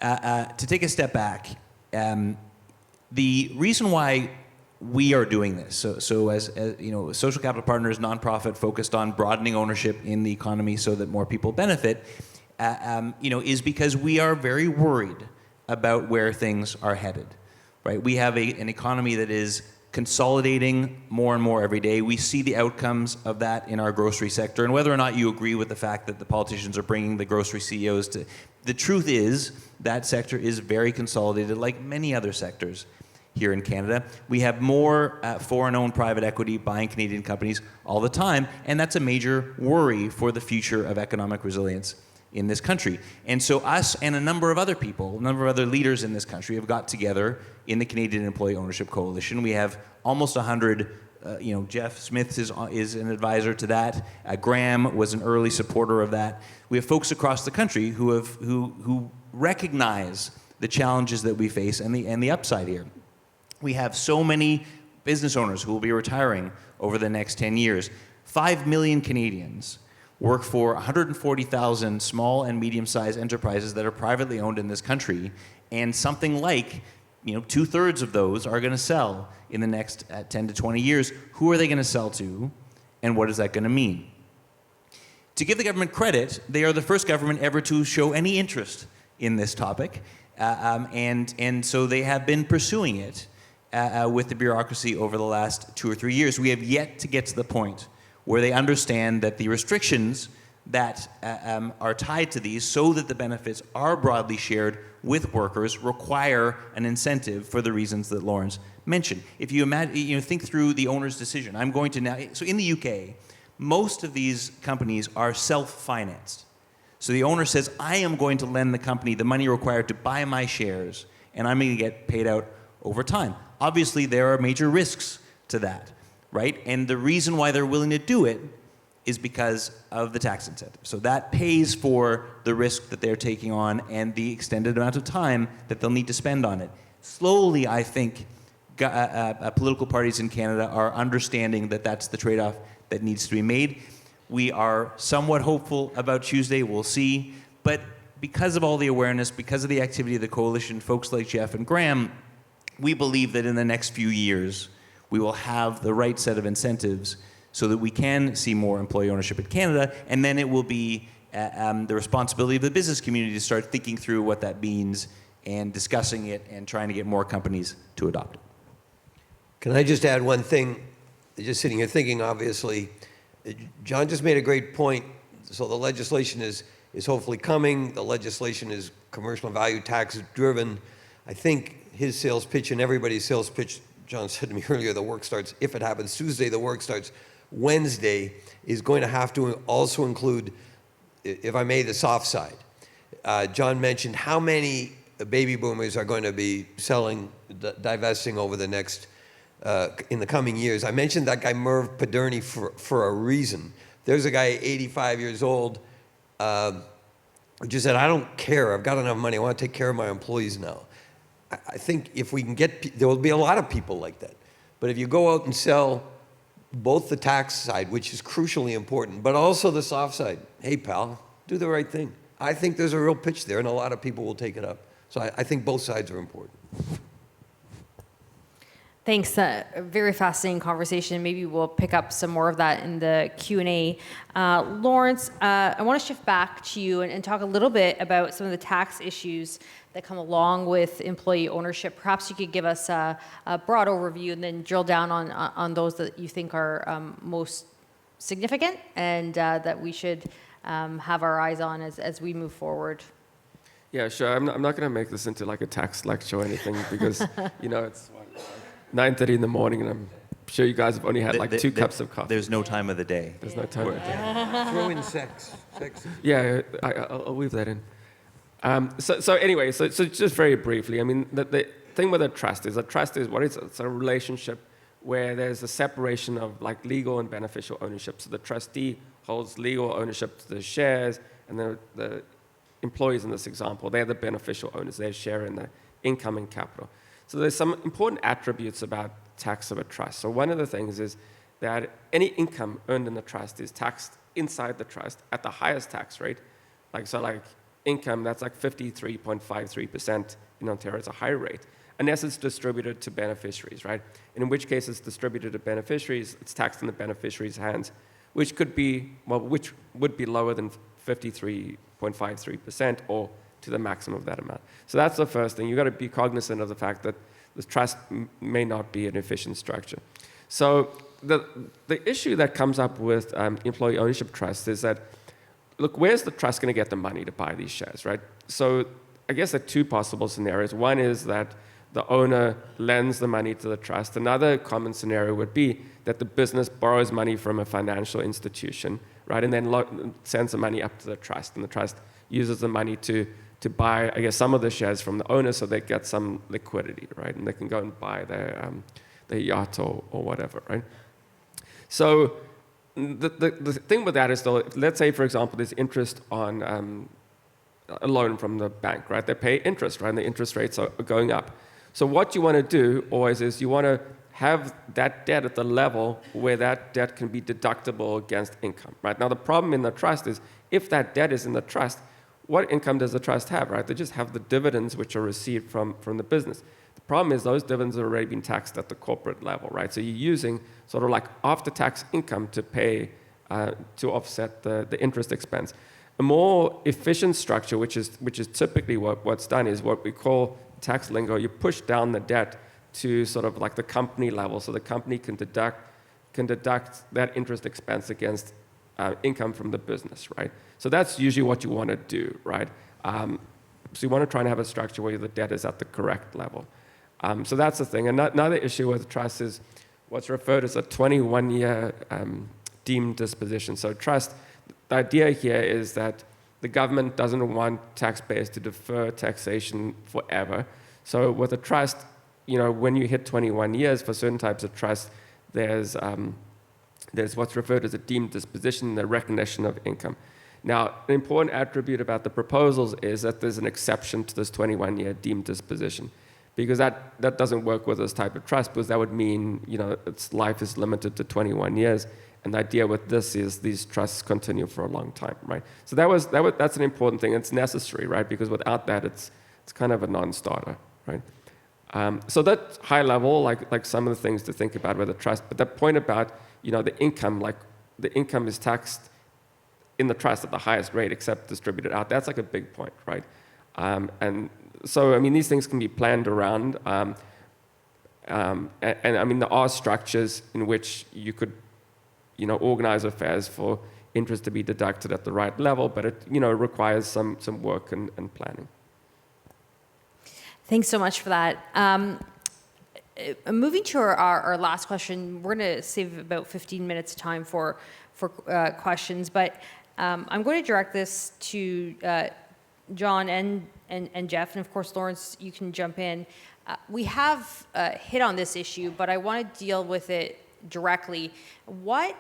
to take a step back, the reason why we are doing this. So as you know, social capital partners, nonprofit focused on broadening ownership in the economy so that more people benefit, is because we are very worried about where things are headed, right? We have an economy that is consolidating more and more every day. We see the outcomes of that in our grocery sector. And whether or not you agree with the fact that the politicians are bringing the grocery CEOs to, the truth is that sector is very consolidated, like many other sectors here in Canada. We have more foreign-owned private equity buying Canadian companies all the time, and that's a major worry for the future of economic resilience in this country. And so us and a number of other people, a number of other leaders in this country have got together in the Canadian Employee Ownership Coalition. We have almost 100, Jeff Smith is an advisor to that. Graham was an early supporter of that. We have folks across the country who recognize the challenges that we face and the upside here. We have so many business owners who will be retiring over the next 10 years. 5 million Canadians work for 140,000 small and medium-sized enterprises that are privately owned in this country, and something like 2/3 of those are going to sell in the next 10 to 20 years. Who are they going to sell to, and what is that going to mean? To give the government credit, they are the first government ever to show any interest in this topic, and so they have been pursuing it with the bureaucracy over the last 2 or 3 years. We have yet to get to the point where they understand that the restrictions that are tied to these so that the benefits are broadly shared with workers require an incentive for the reasons that Lawrence mentioned. If you imagine, think through the owner's decision. I'm going to now, so in the UK, most of these companies are self-financed. So the owner says, I am going to lend the company the money required to buy my shares, and I'm going to get paid out over time. Obviously, there are major risks to that, right? And the reason why they're willing to do it is because of the tax incentive. So that pays for the risk that they're taking on and the extended amount of time that they'll need to spend on it. Slowly, I think, political parties in Canada are understanding that that's the trade-off that needs to be made. We are somewhat hopeful about Tuesday, we'll see. But because of all the awareness, because of the activity of the coalition, folks like Jeff and Graham, we believe that in the next few years, we will have the right set of incentives so that we can see more employee ownership in Canada, and then it will be the responsibility of the business community to start thinking through what that means and discussing it and trying to get more companies to adopt it. Can I just add one thing? Just sitting here thinking, obviously, John just made a great point. So the legislation is hopefully coming. The legislation is commercial and value tax driven. I think his sales pitch and everybody's sales pitch, John said to me earlier, the work starts, if it happens Tuesday, the work starts Wednesday, is going to have to also include, if I may, the soft side. John mentioned how many baby boomers are going to be selling, divesting over the next, in the coming years. I mentioned that guy Merv Paderny for a reason. There's a guy 85 years old who just said, I don't care, I've got enough money, I want to take care of my employees now. I think if we can get, there will be a lot of people like that. But if you go out and sell both the tax side, which is crucially important, but also the soft side, hey pal, do the right thing. I think there's a real pitch there and a lot of people will take it up. So I think both sides are important. Thanks. A very fascinating conversation. Maybe we'll pick up some more of that in the Q&A. Lawrence, I want to shift back to you and talk a little bit about some of the tax issues that come along with employee ownership. Perhaps you could give us a broad overview and then drill down on those that you think are most significant and that we should have our eyes on as we move forward. Yeah, sure. I'm not going to make this into like a tax lecture or anything because, it's 9:30 in the morning and I'm sure you guys have only had like 2 cups of coffee. There's no time of the day. There's no time of the day. Throw in sex. Yeah, I'll weave that in. So anyway, so just very briefly, I mean, the thing with a trust is what is it? It's a relationship where there's a separation of like legal and beneficial ownership. So the trustee holds legal ownership to the shares, and the employees in this example, they're the beneficial owners. They share in the income and capital. So there's some important attributes about tax of a trust. So one of the things is that any income earned in the trust is taxed inside the trust at the highest tax rate. Like income, that's like 53.53% in Ontario. It's a high rate. unless it's distributed to beneficiaries, right? And in which case it's distributed to beneficiaries, it's taxed in the beneficiaries' hands, which would be lower than 53.53% or to the maximum of that amount. So that's the first thing. You've got to be cognizant of the fact that the trust may not be an efficient structure. So the issue that comes up with employee ownership trusts is that, look, where's the trust going to get the money to buy these shares, right? So I guess there are two possible scenarios. One is that the owner lends the money to the trust. Another common scenario would be that the business borrows money from a financial institution, right, and then sends the money up to the trust, and the trust uses the money to buy, I guess, some of the shares from the owner so they get some liquidity, right, and they can go and buy their yacht or whatever, right? So the thing with that is, though, let's say, for example, there's interest on a loan from the bank, right? They pay interest, right, and the interest rates are going up. So what you want to do always is you want to have that debt at the level where that debt can be deductible against income, right? Now, the problem in the trust is if that debt is in the trust, what income does the trust have, right? They just have the dividends which are received from the business. The problem is those dividends have already been taxed at the corporate level, right? So you're using sort of like after-tax income to pay, to offset the interest expense. A more efficient structure, which is typically what's done, is what we call tax lingo. You push down the debt to sort of like the company level, so the company can deduct that interest expense against income from the business, right? So that's usually what you want to do, right? So you want to try and have a structure where the debt is at the correct level. So that's the thing. Another issue with trust is what's referred as a 21-year deemed disposition. So trust, the idea here is that the government doesn't want taxpayers to defer taxation forever. So with a trust, when you hit 21 years for certain types of trust, there's what's referred as a deemed disposition, the recognition of income. Now, an important attribute about the proposals is that there's an exception to this 21-year deemed disposition, because that doesn't work with this type of trust, because that would mean its life is limited to 21 years. And the idea with this is these trusts continue for a long time, right? So that's an important thing. It's necessary, right? Because without that, it's kind of a non-starter, right? So that's high level, like some of the things to think about with a trust. But that point about the income, like the income is taxed in the trust at the highest rate, except distributed out. That's like a big point, right? And so I mean these things can be planned around, and I mean there are structures in which you could organize affairs for interest to be deducted at the right level, but it requires some work and planning. Thanks so much for that. Moving to our last question, we're going to save about 15 minutes of time for questions, but I'm going to direct this to John and Jeff, and of course, Lawrence, you can jump in. We have hit on this issue, but I want to deal with it directly. What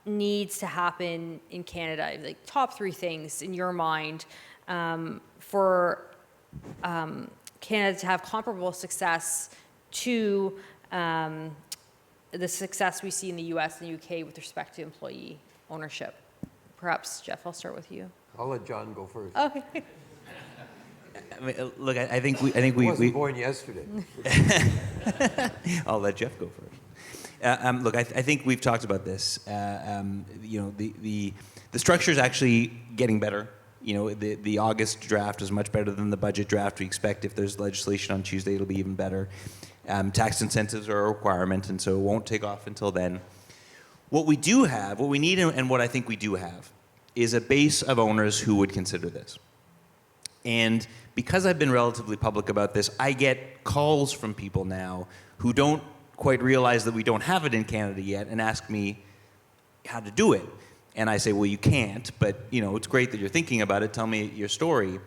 needs to happen in Canada, like top 3 things in your mind, for Canada to have comparable success to the success we see in the US and the UK with respect to employee ownership? Perhaps, Jeff, I'll start with you. I'll let John go first. Okay. I mean, look, I think we I wasn't born yesterday. I'll let Jeff go first. Look, I think we've talked about this. The structure is actually getting better. The August draft is much better than the budget draft. We expect if there's legislation on Tuesday, it'll be even better. Tax incentives are a requirement, and so it won't take off until then. What we do have, what we need, and what I think we do have, is a base of owners who would consider this. And because I've been relatively public about this, I get calls from people now who don't quite realize that we don't have it in Canada yet and ask me how to do it. And I say, well, you can't, but it's great that you're thinking about it. Tell me your story.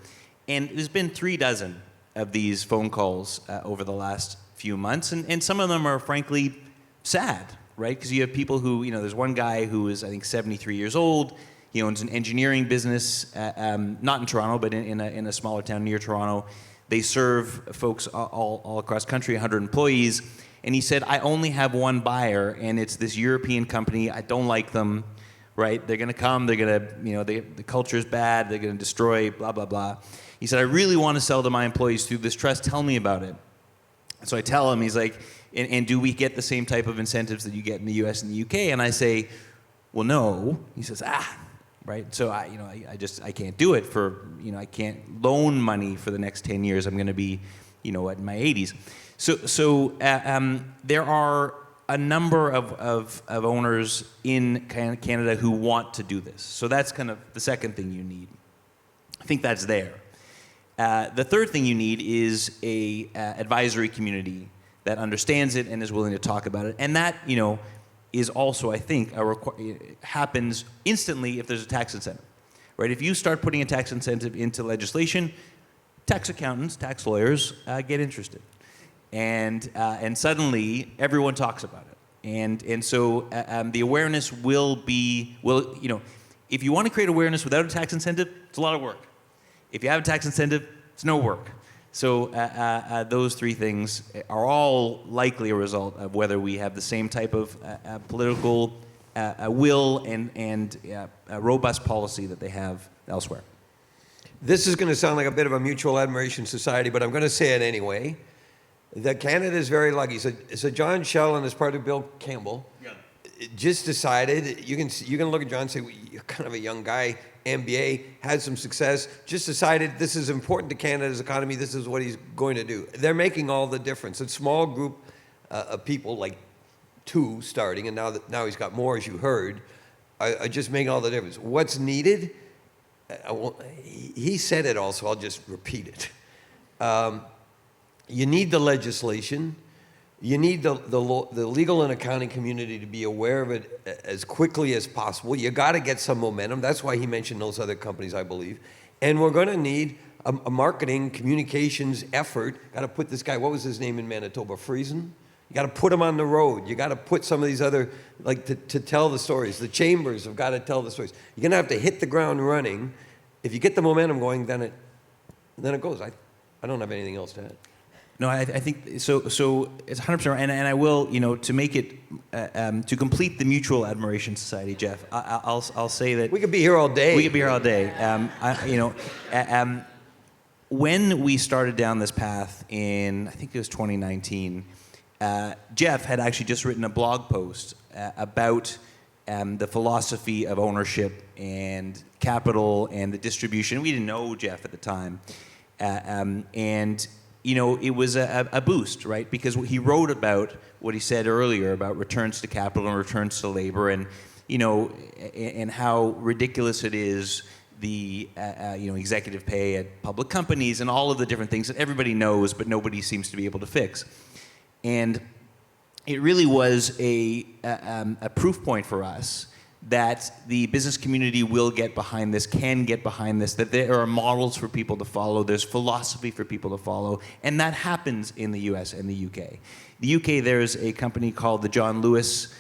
And there's been 36 of these phone calls over the last few months, and some of them are frankly sad, right? Because you have people who, there's one guy who is, I think, 73 years old. He owns an engineering business, not in Toronto, but in a smaller town near Toronto. They serve folks all across country, 100 employees. And he said, I only have one buyer, and it's this European company. I don't like them, right? They're going to come. They're going to, the culture's bad. They're going to destroy, blah, blah, blah. He said, I really want to sell to my employees through this trust. Tell me about it. So I tell him, he's like, and do we get the same type of incentives that you get in the US and the UK? And I say, well, no. He says, right. So I can't do it for, I can't loan money for the next 10 years. I'm going to be, in my 80s. So there are a number of owners in Canada who want to do this. So that's kind of the second thing you need. I think that's there. The third thing you need is a advisory community that understands it and is willing to talk about it. And that, is also, I think, happens instantly if there's a tax incentive, right? If you start putting a tax incentive into legislation, tax accountants, tax lawyers get interested. And suddenly everyone talks about it. And so the awareness will, if you want to create awareness without a tax incentive, it's a lot of work. If you have a tax incentive, it's no work. So those three things are all likely a result of whether we have the same type of political will and robust policy that they have elsewhere. This is going to sound like a bit of a mutual admiration society, but I'm going to say it anyway. That Canada is very lucky. So John Shell and his partner Bill Campbell just decided, you can look at John and say, well, you're kind of a young guy, MBA, had some success, just decided this is important to Canada's economy, this is what he's going to do. They're making all the difference. A small group of people, like 2 starting, and now he's got more, as you heard, are just making all the difference. What's needed, he said it also, I'll just repeat it. You need the legislation. You need the legal and accounting community to be aware of it as quickly as possible. You got to get some momentum. That's why he mentioned those other companies, I believe. And we're going to need a marketing communications effort. Got to put this guy, what was his name in Manitoba, Friesen? You got to put him on the road. You got to put some of these other, to tell the stories. The chambers have got to tell the stories. You're going to have to hit the ground running. If you get the momentum going, then it goes. I don't have anything else to add. No, I think so. It's 100%, and I will, to make it to complete the mutual admiration society, Jeff. I'll say that we could be here all day. We could be here all day. When we started down this path in, I think it was 2019, Jeff had actually just written a blog post about the philosophy of ownership and capital and the distribution. We didn't know Jeff at the time, and it was a boost, right? Because he wrote about what he said earlier about returns to capital and returns to labor, and and how ridiculous it is the executive pay at public companies and all of the different things that everybody knows, but nobody seems to be able to fix. And it really was a proof point for us that the business community will get behind this, can get behind this, that there are models for people to follow, there's philosophy for people to follow, and that happens in the US and the UK. The UK, there's a company called the John Lewis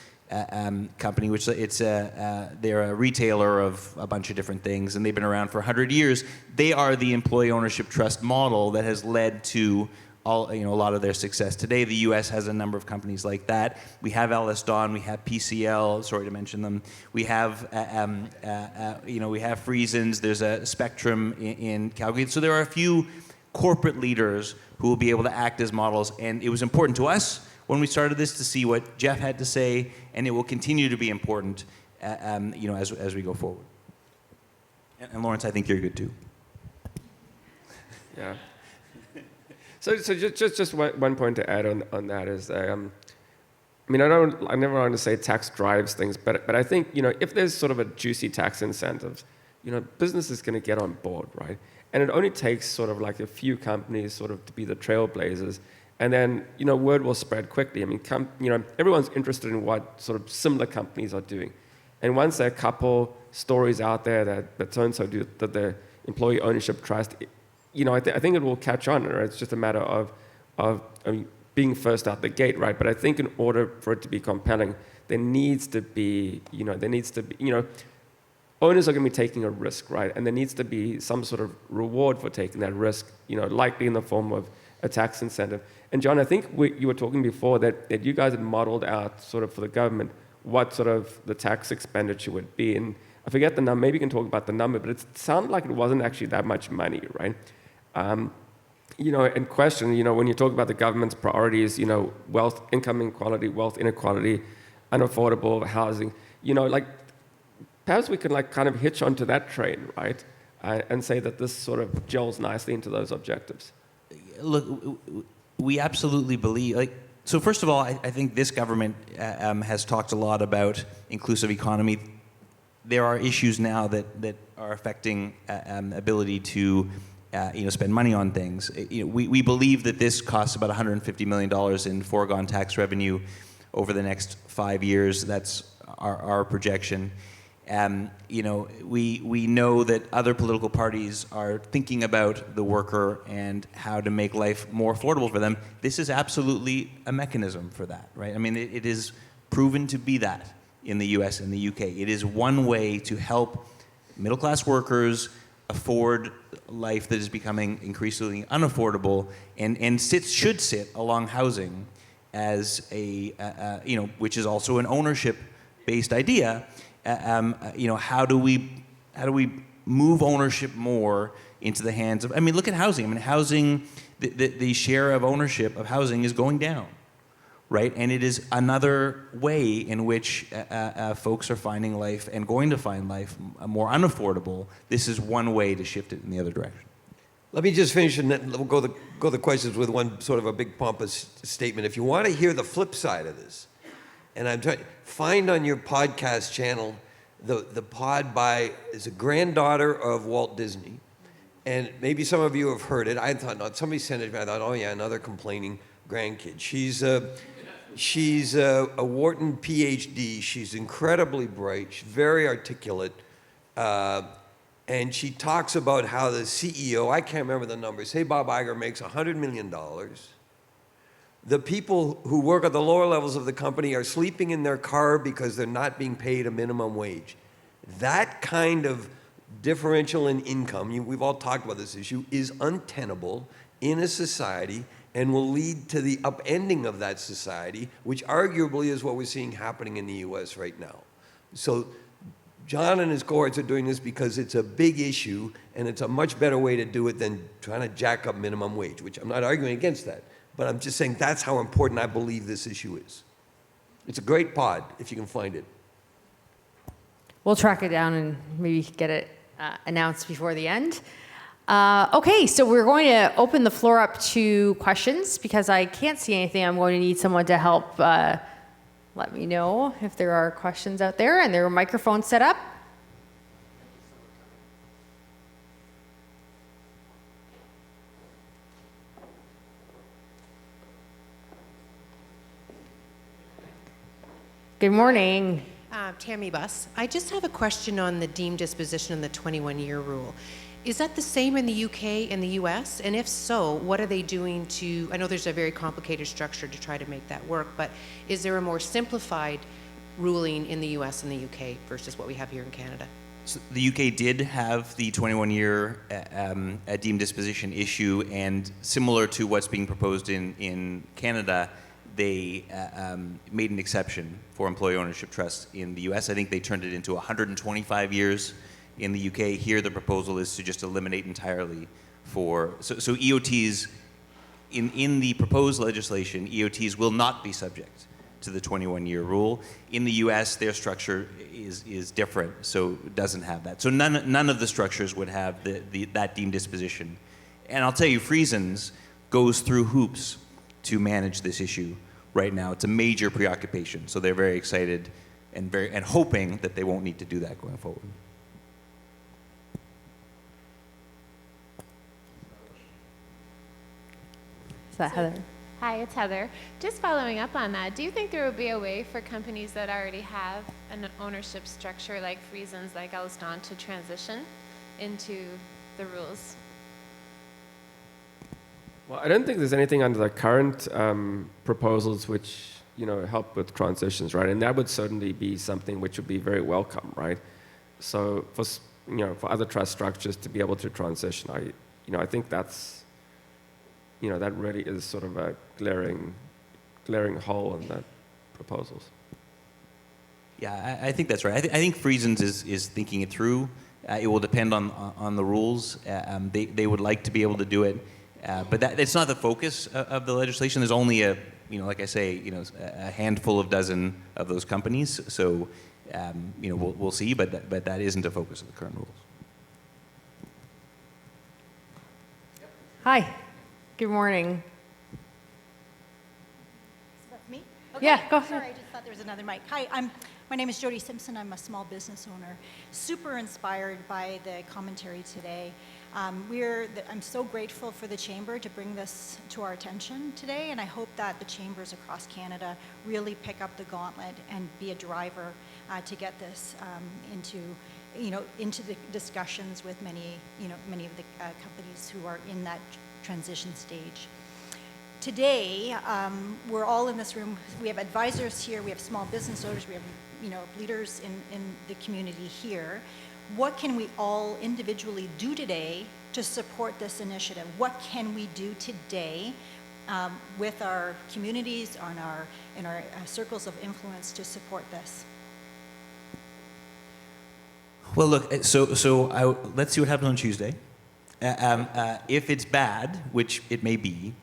company, which they're a retailer of a bunch of different things, and they've been around for 100 years. They are the employee ownership trust model that has led to a lot of their success. Today, the U.S. has a number of companies like that. We have EllisDon, we have PCL, sorry to mention them. We have, we have Friesens, there's a Spectrum in Calgary. So there are a few corporate leaders who will be able to act as models. And it was important to us when we started this to see what Jeff had to say, and it will continue to be important, as we go forward. And Lawrence, I think you're good too. Yeah. So just one point to add on that is, I never want to say tax drives things, but I think, if there's sort of a juicy tax incentive, business is going to get on board, right? And it only takes sort of like a few companies sort of to be the trailblazers, and then, word will spread quickly. Everyone's interested in what sort of similar companies are doing. And once there are a couple stories out there that so-and-so do, that the employee ownership trust, I think it will catch on, right? It's just a matter of being first out the gate, right? But I think in order for it to be compelling, there needs to be, owners are going to be taking a risk, right? And there needs to be some sort of reward for taking that risk, likely in the form of a tax incentive. And John, I think you were talking before that you guys had modeled out sort of for the government what sort of the tax expenditure would be. And I forget the number, maybe you can talk about the number, but it sounded like it wasn't actually that much money, right? in question, when you talk about the government's priorities, wealth, income inequality, wealth inequality, unaffordable housing, like perhaps we can like kind of hitch onto that train, right? And say that this sort of gels nicely into those objectives. Look, we absolutely believe, so first of all, I think this government has talked a lot about inclusive economy. There are issues now that are affecting ability to spend money on things. We believe that this costs about $150 million in foregone tax revenue over the next 5 years. That's our projection. We know that other political parties are thinking about the worker and how to make life more affordable for them. This is absolutely a mechanism for that, right? I mean, it is proven to be that in the US and the UK. It is one way to help middle-class workers afford life that is becoming increasingly unaffordable and should sit along housing as which is also an ownership-based idea. How do we move ownership more into the hands of? I mean, look at housing. I mean, housing, the share of ownership of housing is going down, right? And it is another way in which folks are finding life and going to find life more unaffordable. This is one way to shift it in the other direction. Let me just finish and then we'll go the questions with one sort of a big pompous statement. If you want to hear the flip side of this, and I'm trying, find on your podcast channel the pod is a granddaughter of Walt Disney. And maybe some of you have heard it. I thought, no, somebody sent it to me. I thought, oh yeah, another complaining grandkid. She's a Wharton PhD. She's incredibly bright. She's very articulate. And she talks about how the CEO, I can't remember the numbers, say Bob Iger makes $100 million. The people who work at the lower levels of the company are sleeping in their car because they're not being paid a minimum wage. That kind of differential in income, we've all talked about this issue, is untenable in a society and will lead to the upending of that society, which arguably is what we're seeing happening in the US right now. So John and his cohorts are doing this because it's a big issue and it's a much better way to do it than trying to jack up minimum wage, which I'm not arguing against that. But I'm just saying that's how important I believe this issue is. It's a great pod, if you can find it. We'll track it down and maybe get it announced before the end. Okay, so we're going to open the floor up to questions. Because I can't see anything, I'm going to need someone to help let me know if there are questions out there. And there are microphones set up. Good morning. Tammy Buss. I just have a question on the deemed disposition and the 21-year rule. Is that the same in the UK and the US? And if so, what are they doing to, I know there's a very complicated structure to try to make that work, but is there a more simplified ruling in the US and the UK versus what we have here in Canada? So the UK did have the 21-year deemed disposition issue, and similar to what's being proposed in Canada, they made an exception for employee ownership trusts in the US. I think they turned it into 125 years in the UK. Here, the proposal is to just eliminate entirely so EOTs, in the proposed legislation, EOTs will not be subject to the 21-year rule. In the US, their structure is different, so it doesn't have that. So none of the structures would have that deemed disposition. And I'll tell you, Friesens goes through hoops to manage this issue right now. It's a major preoccupation, so they're very excited and hoping that they won't need to do that going forward. Is that Heather? Hi, it's Heather. Just following up on that, do you think there would be a way for companies that already have an ownership structure like Friesens, like EllisDon, to transition into the rules? Well, I don't think there's anything under the current proposals which help with transitions, right? And that would certainly be something which would be very welcome, right? So for other trust structures to be able to transition, I think that's that really is sort of a glaring hole in that proposals. Yeah, I think that's right. I think Friesens is thinking it through. It will depend on the rules. They would like to be able to do it. But it's not the focus of the legislation. There's only like I say, a handful of dozen of those companies. So, we'll see, but that isn't a focus of the current rules. Hi, good morning. Me? Okay. Yeah, go ahead. Sorry, I just thought there was another mic. Hi, my name is Jody Simpson. I'm a small business owner. Super inspired by the commentary today. I'm so grateful for the Chamber to bring this to our attention today, and I hope that the Chambers across Canada really pick up the gauntlet and be a driver to get this into the discussions with many of the companies who are in that transition stage. Today, we're all in this room. We have advisors here. We have small business owners. We have, leaders in the community here. What can we all individually do today to support this initiative? What can we do today with our communities, in our circles of influence to support this? Well, look. Let's see what happens on Tuesday. If it's bad, which it may be,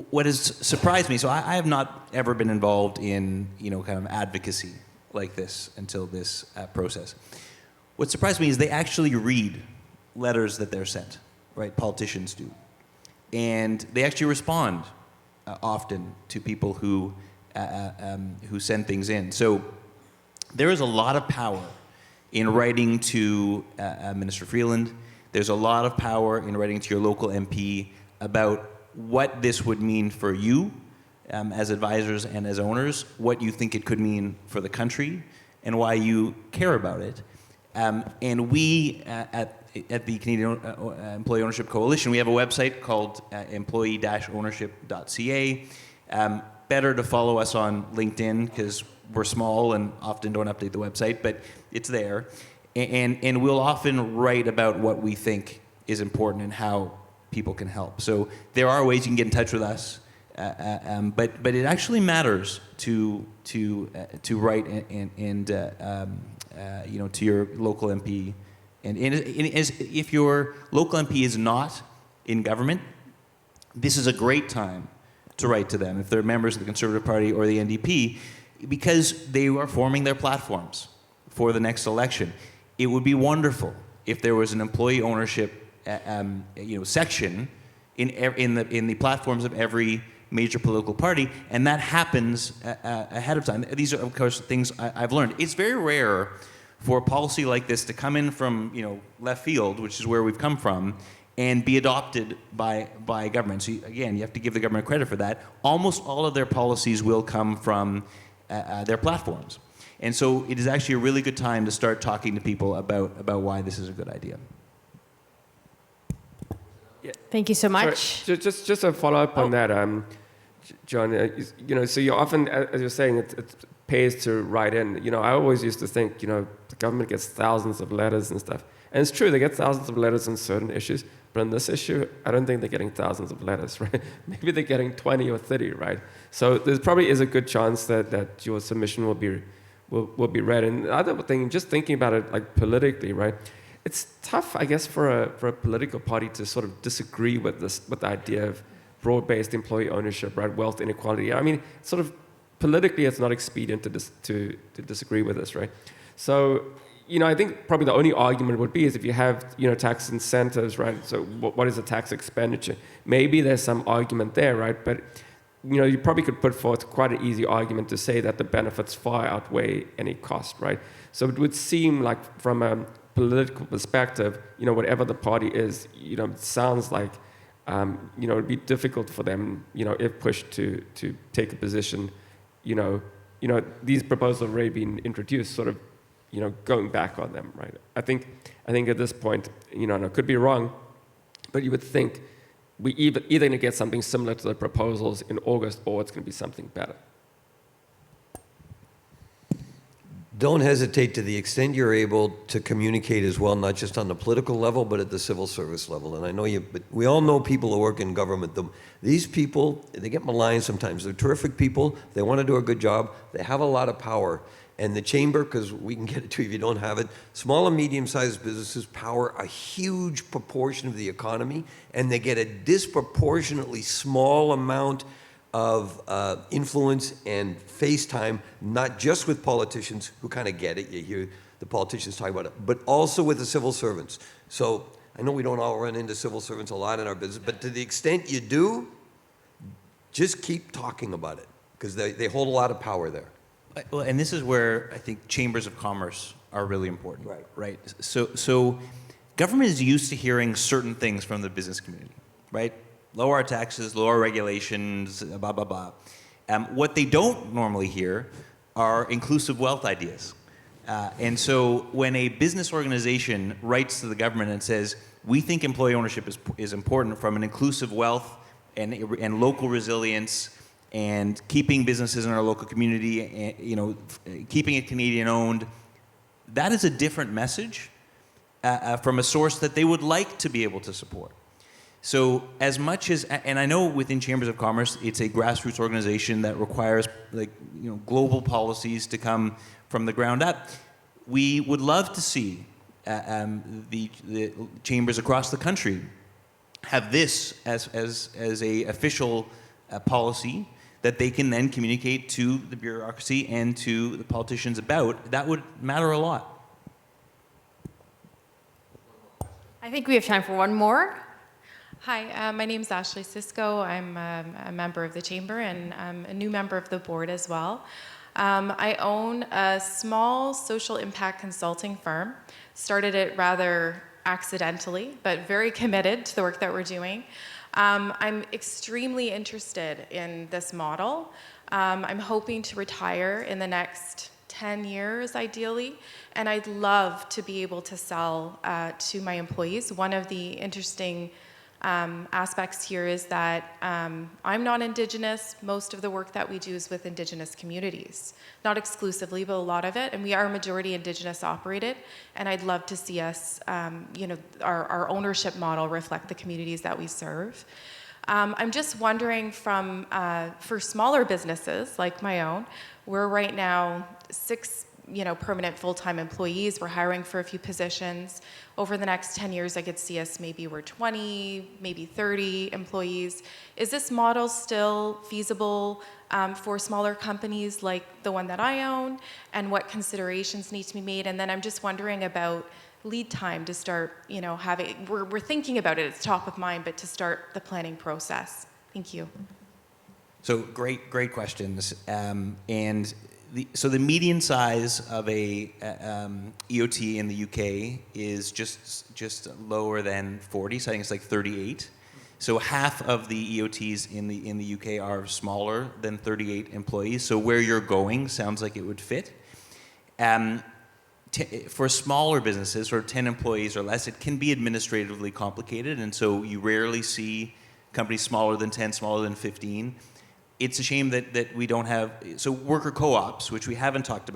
what has surprised me, so I have not ever been involved in, kind of advocacy like this until this process. What surprised me is they actually read letters that they're sent, right? Politicians do. And they actually respond often to people who send things in. So there is a lot of power in writing to Minister Freeland. There's a lot of power in writing to your local MP about what this would mean for you as advisors and as owners, what you think it could mean for the country, and why you care about it. And we at the Canadian Employee Ownership Coalition, we have a website called employee-ownership.ca. Better to follow us on LinkedIn because we're small and often don't update the website, but it's there. And we'll often write about what we think is important and how people can help. So there are ways you can get in touch with us, but it actually matters to write and to your local MP. And if your local MP is not in government, this is a great time to write to them if they're members of the Conservative Party or the NDP, because they are forming their platforms for the next election. It would be wonderful if there was an employee ownership section in the platforms of every major political party, and that happens ahead of time. These are, of course, things I've learned. It's very rare for a policy like this to come in from left field, which is where we've come from, and be adopted by government. So again, you have to give the government credit for that. Almost all of their policies will come from their platforms. And so it is actually a really good time to start talking to people about why this is a good idea. Thank you so much. Sorry, just a follow-up on that, John. So you often, as you're saying, it pays to write in. I always used to think, the government gets thousands of letters and stuff. And it's true, they get thousands of letters on certain issues, but on this issue, I don't think they're getting thousands of letters, right? Maybe they're getting 20 or 30, right? So there probably is a good chance that your submission will be read. And the other thing, just thinking about it like politically, right? It's tough, I guess, for a political party to sort of disagree with the idea of broad-based employee ownership, right? Wealth inequality. I mean, sort of politically, it's not expedient to disagree with this, right? So, I think probably the only argument would be is if you have, tax incentives, right? So what is a tax expenditure? Maybe there's some argument there, right? But, you probably could put forth quite an easy argument to say that the benefits far outweigh any cost, right? So it would seem like from a political perspective, whatever the party is, it sounds like, it'd be difficult for them, if pushed to take a position, these proposals have already been introduced, sort of, going back on them, right? I think at this point, and I could be wrong, but you would think we either going to get something similar to the proposals in August, or it's going to be something better. Don't hesitate to the extent you're able to communicate as well, not just on the political level, but at the civil service level. And I know but we all know people who work in government. These people, they get maligned sometimes. They're terrific people. They want to do a good job. They have a lot of power. And the chamber, because we can get it to you if you don't have it, small and medium-sized businesses power a huge proportion of the economy, and they get a disproportionately small amount of influence and face time, not just with politicians who kind of get it, you hear the politicians talk about it, but also with the civil servants. So I know we don't all run into civil servants a lot in our business, but to the extent you do, just keep talking about it, because they hold a lot of power there. Well, and this is where I think chambers of commerce are really important. Right. Right. So government is used to hearing certain things from the business community, right? Lower our taxes, lower regulations, blah, blah, blah. What they don't normally hear are inclusive wealth ideas. And so when a business organization writes to the government and says, we think employee ownership is important from an inclusive wealth and local resilience and keeping businesses in our local community, keeping it Canadian owned, that is a different message from a source that they would like to be able to support. So as much as, and I know within Chambers of Commerce, it's a grassroots organization that requires global policies to come from the ground up. We would love to see the chambers across the country have this as a official policy that they can then communicate to the bureaucracy and to the politicians about. That would matter a lot. I think we have time for one more. Hi, my name is Ashley Cisco. I'm a member of the Chamber and I'm a new member of the board as well. I own a small social impact consulting firm. Started it rather accidentally, but very committed to the work that we're doing. I'm extremely interested in this model. I'm hoping to retire in the next 10 years, ideally, and I'd love to be able to sell to my employees. One of the interesting aspects here is that I'm not Indigenous. Most of the work that we do is with Indigenous communities. Not exclusively, but a lot of it. And we are majority Indigenous operated. And I'd love to see us, our ownership model reflect the communities that we serve. I'm just wondering for smaller businesses like my own, we're right now 6 permanent full-time employees. We're hiring for a few positions. Over the next 10 years, I could see us we're 20, maybe 30 employees. Is this model still feasible for smaller companies like the one that I own? And what considerations need to be made? And then I'm just wondering about lead time to start, having, we're thinking about it, it's top of mind, but to start the planning process. Thank you. So great questions. So the median size of a EOT in the UK is just lower than 40. So I think it's like 38. So half of the EOTs in the UK are smaller than 38 employees. So where you're going sounds like it would fit. For smaller businesses, sort of 10 employees or less, it can be administratively complicated, and so you rarely see companies smaller than 10, smaller than 15. It's a shame that we don't have, so worker co-ops, which we haven't talked about